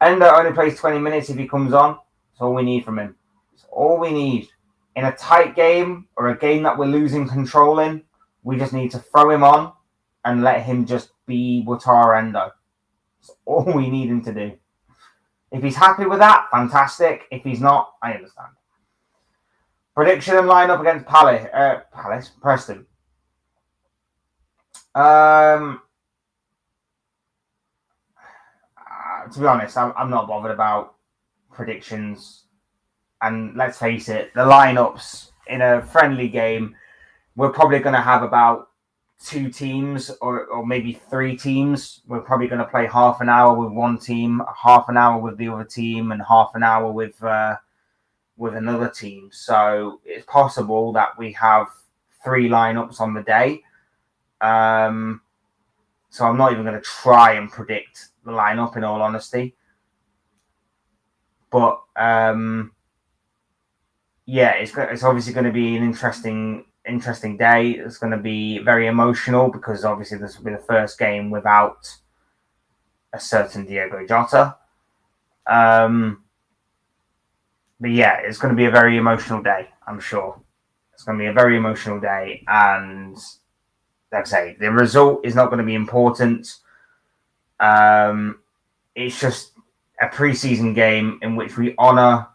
Endo only plays 20 minutes if he comes on. That's all we need from him. It's all we need. In a tight game or a game that we're losing control in, we just need to throw him on and let him just be Wataru Endo. That's all we need him to do. If he's happy with that, fantastic. If he's not, I understand. Prediction and lineup against Preston. To be honest, I'm not bothered about predictions. And let's face it, the lineups in a friendly game, we're probably going to have about 2 teams or maybe 3 teams. We're probably going to play half an hour with one team, half an hour with the other team, and half an hour with another team. So it's possible that we have 3 lineups on the day. So I'm not even going to try and predict the lineup, in all honesty. But it's obviously going to be an interesting day. It's going to be very emotional because obviously this will be the first game without a certain Diogo Jota. But yeah, it's going to be a very emotional day, I'm sure. It's going to be a very emotional day, and like I say, the result is not going to be important. It's just a pre-season game in which we honour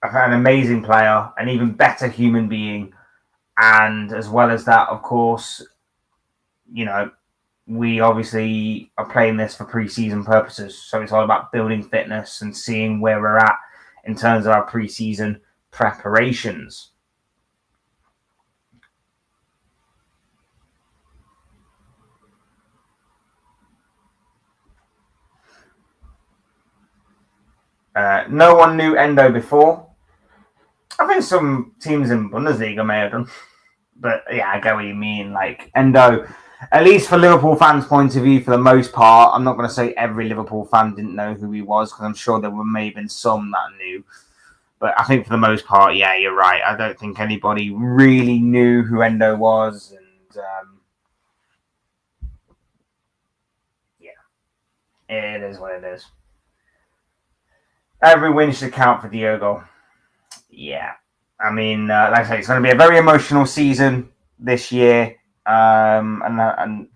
an amazing player, an even better human being, and as well as that, of course, we obviously are playing this for pre-season purposes. So it's all about building fitness and seeing where we're at in terms of our pre-season preparations. No one knew Endo before. I think some teams in Bundesliga may have done. But yeah, I get what you mean. Like Endo, at least for Liverpool fans' point of view, for the most part, I'm not going to say every Liverpool fan didn't know who he was, because I'm sure there may have been some that knew. But I think for the most part, yeah, you're right. I don't think anybody really knew who Endo was. And it is what it is. Every win should count for Diogo. Yeah. I mean, like I say, it's going to be a very emotional season this year. And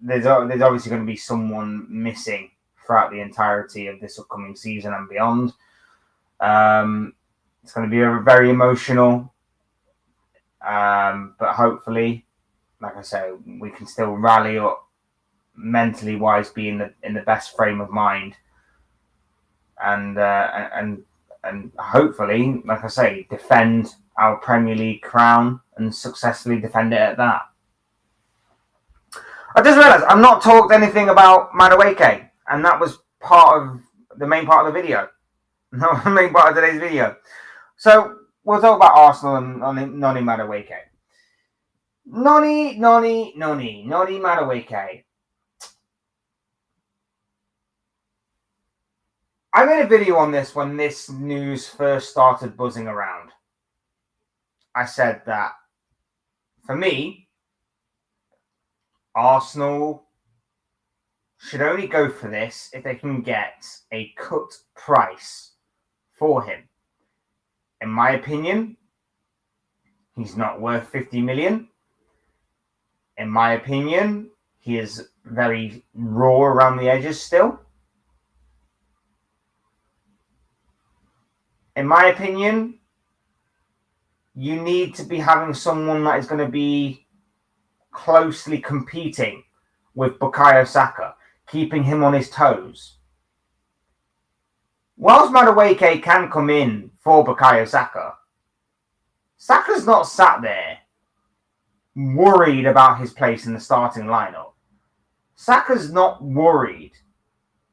there's obviously going to be someone missing throughout the entirety of this upcoming season and beyond. It's going to be very emotional. But hopefully, like I say, we can still rally up mentally wise, be in the best frame of mind. And hopefully, like I say, defend our Premier League crown and successfully defend it at that. I just realised I've not talked anything about Madueke, and that was the main part of the video. Not the main part of today's video. So we'll talk about Arsenal and Noni Madueke. Noni Madueke. I made a video on this when this news first started buzzing around. I said that, for me, Arsenal should only go for this if they can get a cut price for him. In my opinion, he's not worth 50 million. In my opinion, he is very raw around the edges still. In my opinion, you need to be having someone that is going to be closely competing with Bukayo Saka, keeping him on his toes. Whilst Madueke can come in for Bukayo Saka, Saka's not sat there worried about his place in the starting lineup. Saka's not worried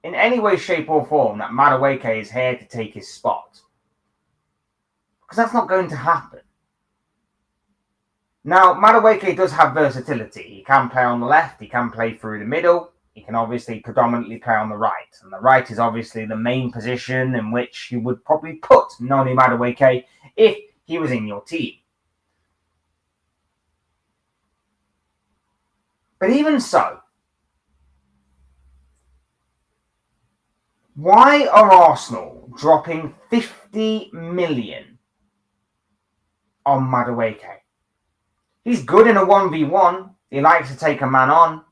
in any way, shape, or form that Madueke is here to take his spot. Because that's not going to happen. Now, Madueke does have versatility. He can play on the left, he can play through the middle, he can obviously predominantly play on the right. And the right is obviously the main position in which you would probably put Noni Madueke if he was in your team. But even so, why are Arsenal dropping 50 million on Madueke? He's good in a 1v1. He likes to take a man on.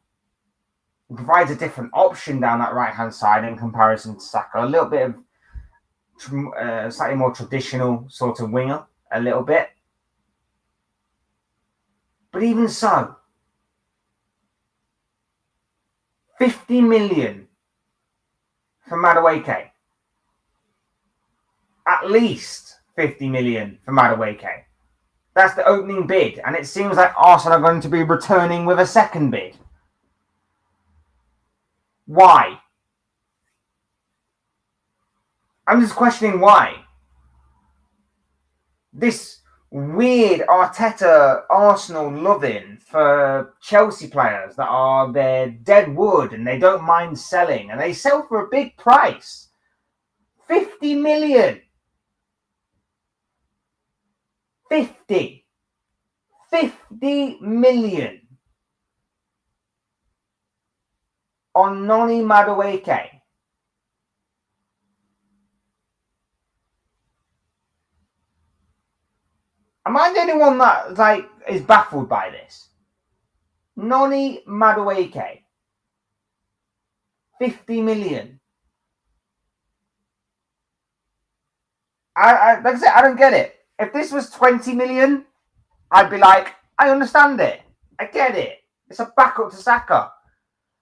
He provides a different option down that right-hand side in comparison to Saka. A little bit of slightly more traditional sort of winger, a little bit. But even so, 50 million for Madueke. At least 50 million for Madueke. That's the opening bid, and it seems like Arsenal are going to be returning with a second bid. Why? I'm just questioning why. This weird Arteta Arsenal loving for Chelsea players that are their dead wood and they don't mind selling, and they sell for a big price. 50 million. 50 million on Noni Madueke. Am I the only one that is baffled by this? Noni Madueke. 50 million. Like I said, I don't get it. If this was 20 million, I'd be like, I understand it. I get it. It's a backup to Saka.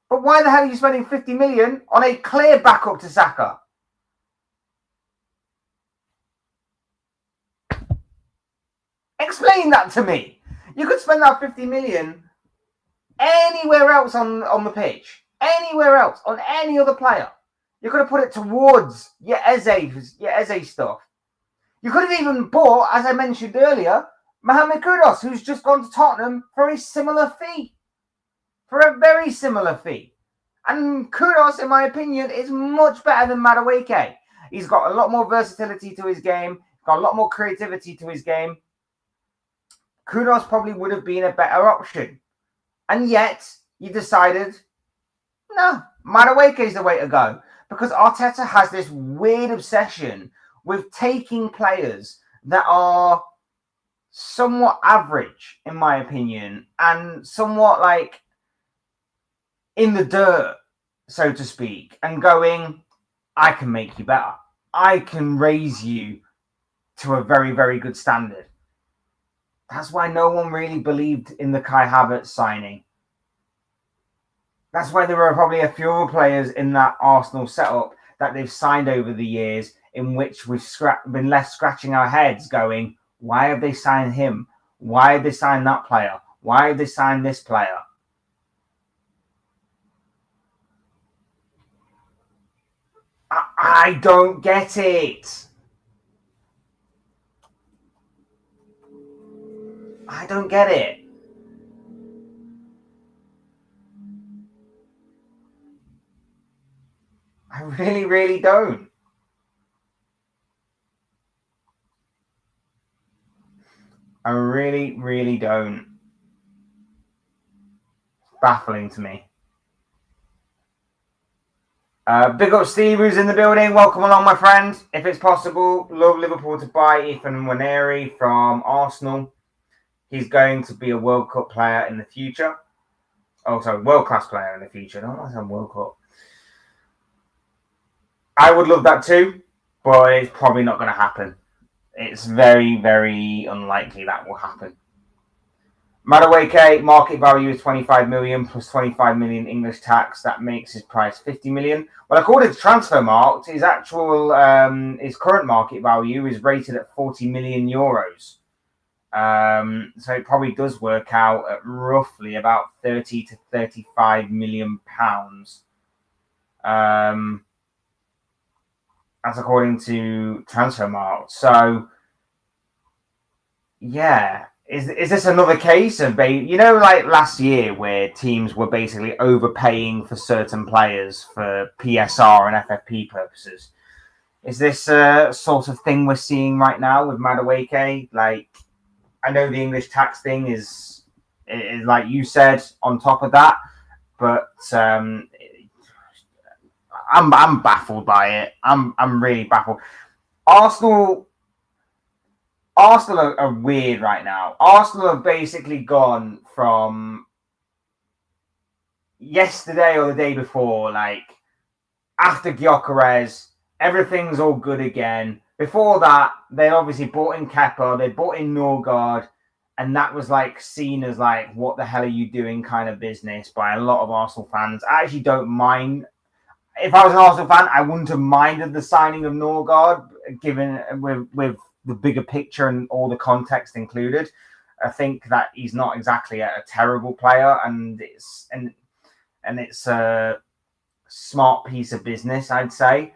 But why the hell are you spending 50 million on a clear backup to Saka? Explain that to me. You could spend that 50 million anywhere else on the pitch. Anywhere else. On any other player. You could have put it towards your Eze stuff. You could have even bought, as I mentioned earlier, Mohammed Kudus, who's just gone to Tottenham for a similar fee. For a very similar fee. And Kudus, in my opinion, is much better than Madueke. He's got a lot more versatility to his game. Got a lot more creativity to his game. Kudus probably would have been a better option. And yet, you decided, no, Madueke is the way to go. Because Arteta has this weird obsession with taking players that are somewhat average, in my opinion, and somewhat like in the dirt, so to speak, and going, I can make you better. I can raise you to a very, very good standard. That's why no one really believed in the Kai Havertz signing. That's why there are probably a few players in that Arsenal setup that they've signed over the years in which we've been left scratching our heads going, why have they signed him? Why have they signed that player? Why have they signed this player? I don't get it. I don't get it. I really, really don't. I really, really don't. It's baffling to me. Big up Steve, who's in the building. Welcome along, my friend. If it's possible, love Liverpool to buy Ethan Nwaneri from Arsenal. He's going to be a World Cup player in the future. Oh, sorry, world-class player in the future. Don't want to say World Cup. I would love that too, but it's probably not going to happen. It's very, very unlikely that will happen. Madueke, market value is 25 million plus 25 million English tax. That makes his price 50 million. Well, according to Transfermarkt, his actual, his current market value is rated at 40 million euros. So it probably does work out at roughly about 30 to 35 million pounds. That's according to Transfermarkt. So, yeah. Is this another case of, like last year where teams were basically overpaying for certain players for PSR and FFP purposes? Is this a sort of thing we're seeing right now with Madueke? Like, I know the English tax thing is like you said, on top of that, but I'm baffled by it. I'm really baffled. Arsenal are weird right now. Arsenal have basically gone from yesterday or the day before, like after Gyökeres, everything's all good again. Before that, they obviously bought in Kepa, they bought in Norgard, and that was like seen as like, what the hell are you doing kind of business by a lot of Arsenal fans. I actually don't mind. If I was an Arsenal fan, I wouldn't have minded the signing of Norgard, given with the bigger picture and all the context included. I think that he's not exactly a terrible player, and it's a smart piece of business, I'd say.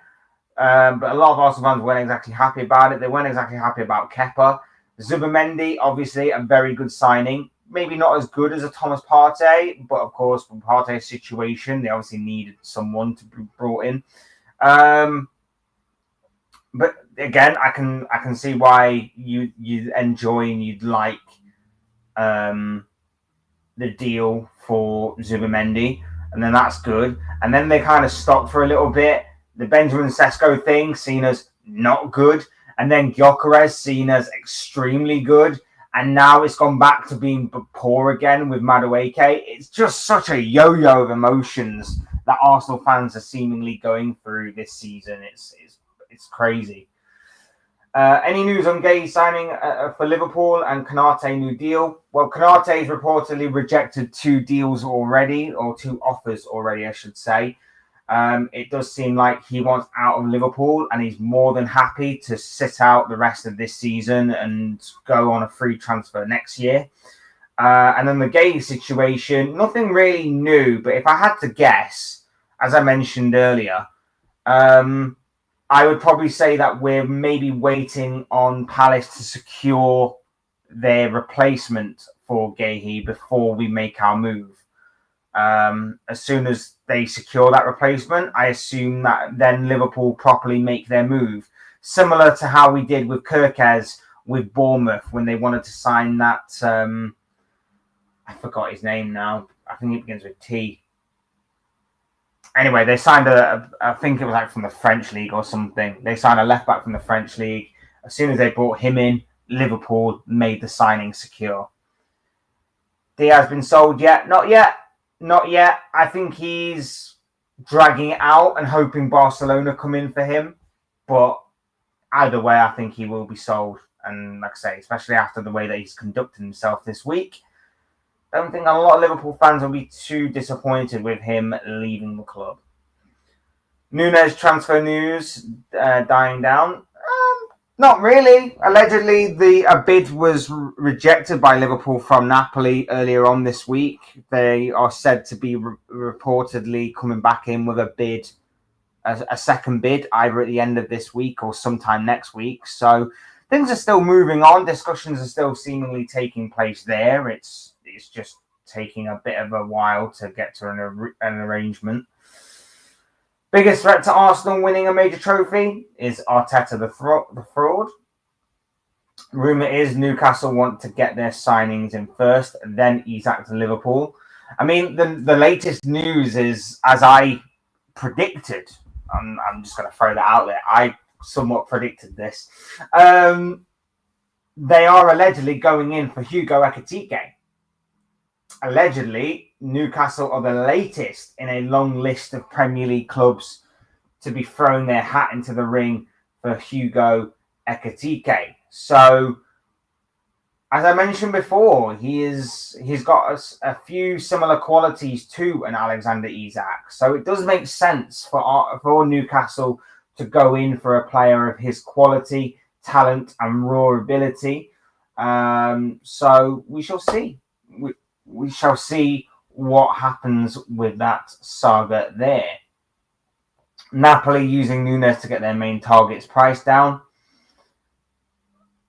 But a lot of Arsenal fans weren't exactly happy about it. They weren't exactly happy about Kepa. Zubimendi, obviously, a very good signing. Maybe not as good as a Thomas Partey, but of course, from Partey's situation, they obviously needed someone to be brought in. But again, I can see why you enjoy and you'd like the deal for Zubimendi, and then that's good. And then they kind of stopped for a little bit. The Benjamin Sesko thing seen as not good, and then Gyökeres seen as extremely good, and now it's gone back to being poor again with Madueke. It's just such a yo-yo of emotions that Arsenal fans are seemingly going through this season. It's crazy. Any news on Gay signing for Liverpool and Konate new deal? Well, Konate's reportedly rejected 2 deals already, or 2 offers already, I should say. It does seem like he wants out of Liverpool, and he's more than happy to sit out the rest of this season and go on a free transfer next year. And then the Gay situation, nothing really new, but if I had to guess, as I mentioned earlier, I would probably say that we're maybe waiting on Palace to secure their replacement for Gahey before we make our move. As soon as they secure that replacement, I assume that then Liverpool properly make their move. Similar to how we did with Kirkez with Bournemouth when they wanted to sign that. I forgot his name now. I think it begins with T. Anyway, they signed I think it was like from the French league or something. They signed a left back from the French league. As soon as they brought him in, Liverpool made the signing secure. Diaz been sold yet? Not yet. Not yet. I think he's dragging it out and hoping Barcelona come in for him. But either way, I think he will be sold. And like I say, especially after the way that he's conducted himself this week, I don't think a lot of Liverpool fans will be too disappointed with him leaving the club. Nunes transfer news dying down. Not really. Allegedly, a bid was rejected by Liverpool from Napoli earlier on this week. They are said to be reportedly coming back in with a bid, a second bid, either at the end of this week or sometime next week. So things are still moving on. Discussions are still seemingly taking place there. It's just taking a bit of a while to get to an arrangement. Biggest threat to Arsenal winning a major trophy is Arteta the fraud. Rumour is Newcastle want to get their signings in first, then Isak to Liverpool. I mean, the latest news is, as I predicted, I'm just going to throw that out there, I somewhat predicted this. They are allegedly going in for Hugo Ekitike. Allegedly, Newcastle are the latest in a long list of Premier League clubs to be throwing their hat into the ring for Hugo Ekitike. So, as I mentioned before, he's got a few similar qualities to an Alexander Isak. So it does make sense for Newcastle to go in for a player of his quality, talent, and raw ability. So we shall see. We shall see what happens with that saga there. Napoli using Nunes to get their main targets price down.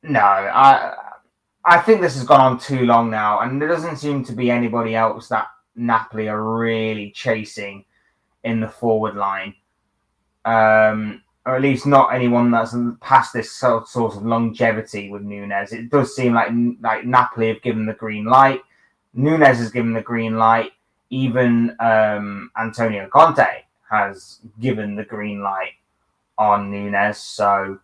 No, I think this has gone on too long now, and there doesn't seem to be anybody else that Napoli are really chasing in the forward line. Or at least not anyone that's past this sort of longevity with Nunes. It does seem like Napoli have given the green light. Nunes has given the green light. Even Antonio Conte has given the green light on Nunes. So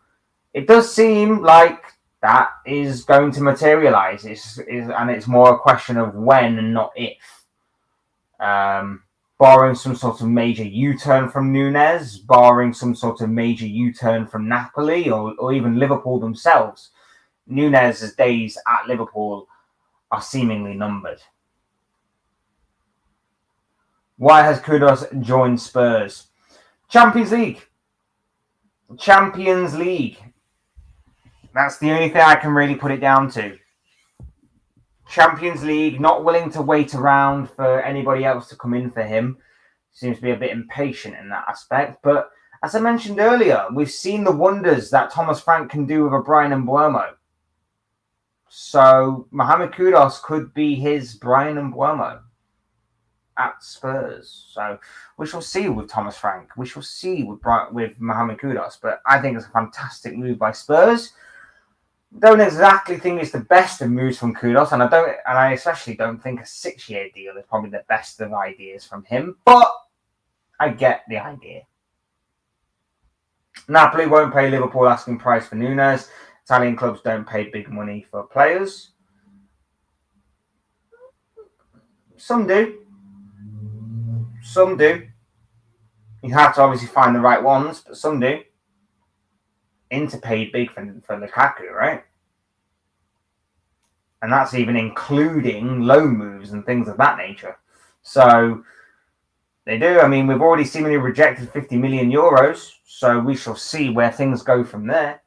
it does seem like that is going to materialise. And it's more a question of when and not if. Barring some sort of major U-turn from Nunes, barring some sort of major U-turn from Napoli or even Liverpool themselves, Nunes' days at Liverpool are seemingly numbered. Why has Kudus joined Spurs? Champions League. Champions League. That's the only thing I can really put it down to. Champions League, not willing to wait around for anybody else to come in for him. Seems to be a bit impatient in that aspect. But as I mentioned earlier, we've seen the wonders that Thomas Frank can do with a Brian Mbeumo. So Mohammed Kudus could be his Brian Mbeumo at Spurs. So we shall see with Thomas Frank. We shall see with Mohammed Kudus. But I think it's a fantastic move by Spurs. Don't exactly think it's the best of moves from Kudus, and I especially don't think a 6-year deal is probably the best of ideas from him. But I get the idea. Napoli won't pay Liverpool asking price for Nunes. Italian clubs don't pay big money for players. Some do. Some do. You have to obviously find the right ones, but some do. Inter paid big for Lukaku, right? And that's even including loan moves and things of that nature. So they do. I mean, we've already seemingly rejected 50 million euros, so we shall see where things go from there.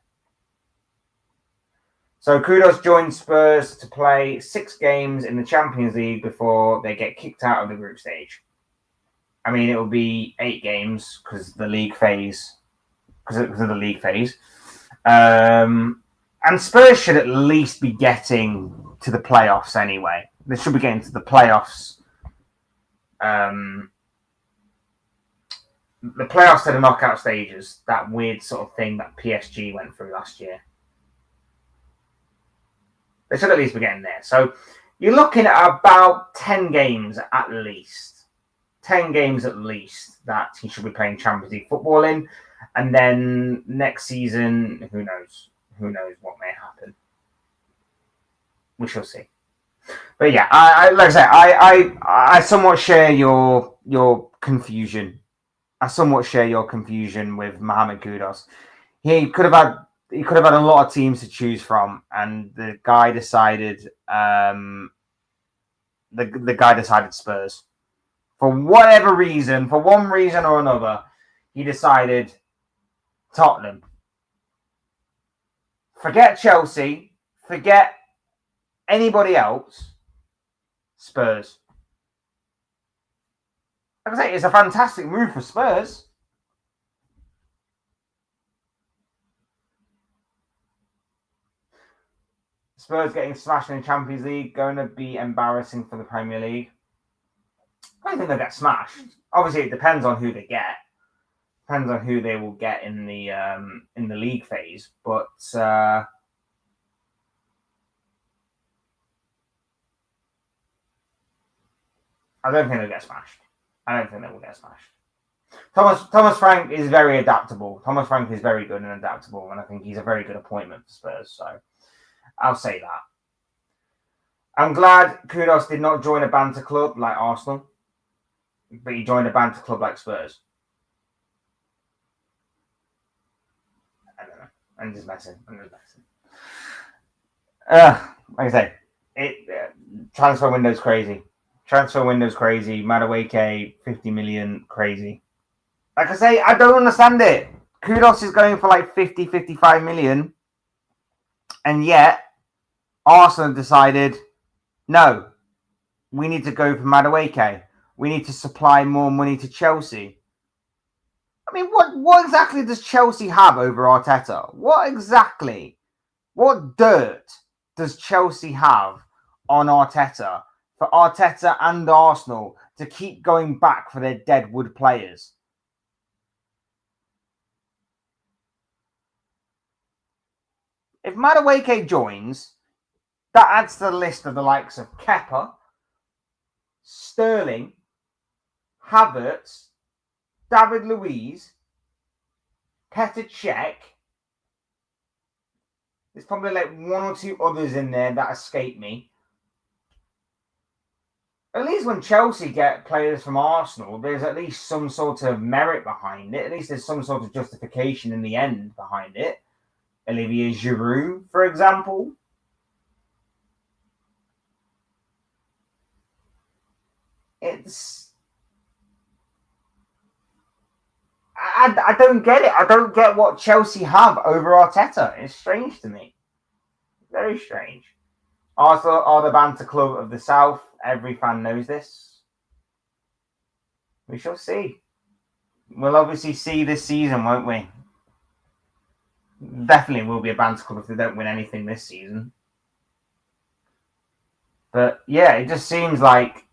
So Kudus joined Spurs to play 6 games in the Champions League before they get kicked out of the group stage. I mean, it will be 8 games because of the league phase. And Spurs should at least be getting to the playoffs anyway. They should be getting to the playoffs. The playoffs to the knockout stages. That weird sort of thing that PSG went through last year. They should at least be getting there. So you're looking at about 10 games at least. 10 games at least that he should be playing Champions League football in. And then next season, who knows? Who knows what may happen? We shall see. But yeah, I somewhat share your confusion. I somewhat share your confusion with Mohammed Kudus. He could have had a lot of teams to choose from, and the guy decided the guy decided Spurs. For whatever reason, for one reason or another, he decided Tottenham. Forget Chelsea. Forget anybody else. Spurs. Like I say, it's a fantastic move for Spurs. Spurs getting smashed in the Champions League, going to be embarrassing for the Premier League. I don't think they'll get smashed. Obviously, it depends on who they get. Depends on who they will get in the league phase. But I don't think they'll get smashed. I don't think they will get smashed. Thomas Frank is very adaptable. Thomas Frank is very good and adaptable, and I think he's a very good appointment for Spurs. So I'll say that. I'm glad Kudus did not join a banter club like Arsenal, but he joined a banter club like Spurs. I don't know. I'm just messing. Like I say, transfer window's crazy. Madueke, 50 million, crazy. Like I say, I don't understand it. Kudus is going for like 50, 55 million. And yet, Arsenal decided, no, we need to go for Madueke. We need to supply more money to Chelsea. I mean, what exactly does Chelsea have over Arteta? What dirt does Chelsea have on Arteta for Arteta and Arsenal to keep going back for their deadwood players? If Madueke joins, that adds to the list of the likes of Kepa, Sterling, Havertz, David Luiz, Petr Cech. There's probably like one or two others in there that escape me. At least when Chelsea get players from Arsenal, there's at least some sort of merit behind it. At least there's some sort of justification in the end behind it. Olivier Giroud, for example. I don't get it. I don't get what Chelsea have over Arteta. It's strange to me. Very strange. Arsenal are the banter club of the South. Every fan knows this. We shall see. We'll obviously see this season, won't we? Definitely will be a banter club if they don't win anything this season. But yeah, it just seems like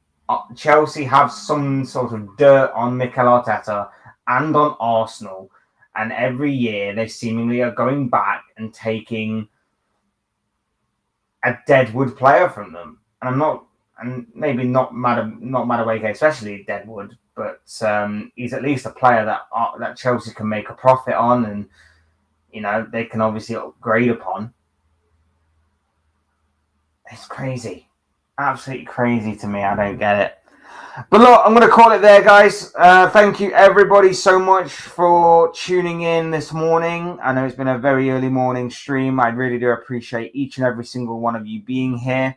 Chelsea have some sort of dirt on Mikel Arteta and on Arsenal, and every year they seemingly are going back and taking a deadwood player from them. And maybe not Madueke, especially deadwood, but he's at least a player that Chelsea can make a profit on, and they can obviously upgrade upon. It's crazy, absolutely crazy to me. I don't get it. But look, I'm going to call it there, guys. Thank you, everybody, so much for tuning in this morning. I know it's been a very early morning stream. I really do appreciate each and every single one of you being here.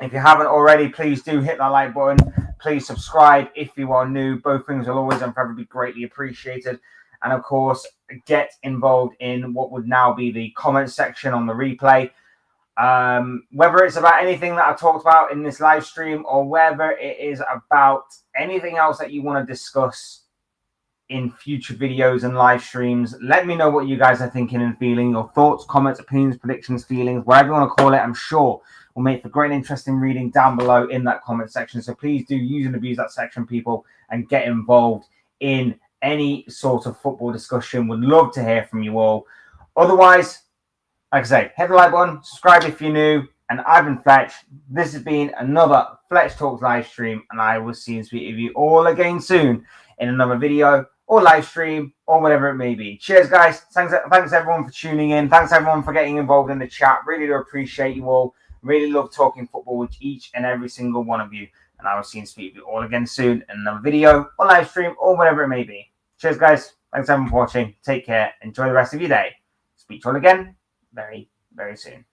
If you haven't already, please do hit that like button. Please subscribe if you are new. Both things will always and forever be greatly appreciated. And, of course, get involved in what would now be the comment section on the replay. Whether it's about anything that I talked about in this live stream or whether it is about anything else that you want to discuss in future videos and live streams, let me know what you guys are thinking and feeling. Your thoughts, comments, opinions, predictions, feelings, whatever you want to call it, I'm sure will make for great and interesting reading down below in that comment section. So please do use and abuse that section, people, and get involved in any sort of football discussion. Would love to hear from you all. Otherwise, like I say, hit the like button, subscribe if you're new, and I've been Fletch. This has been another Fletch Talks live stream, and I will see and speak with you all again soon in another video or live stream or whatever it may be. Cheers, guys. Thanks everyone for tuning in. Thanks everyone for getting involved in the chat. Really do appreciate you all. Really love talking football with each and every single one of you, and I will see and speak with you all again soon in another video or live stream or whatever it may be. Cheers, guys. Thanks everyone for watching. Take care. Enjoy the rest of your day. Speak to you all again very, very soon.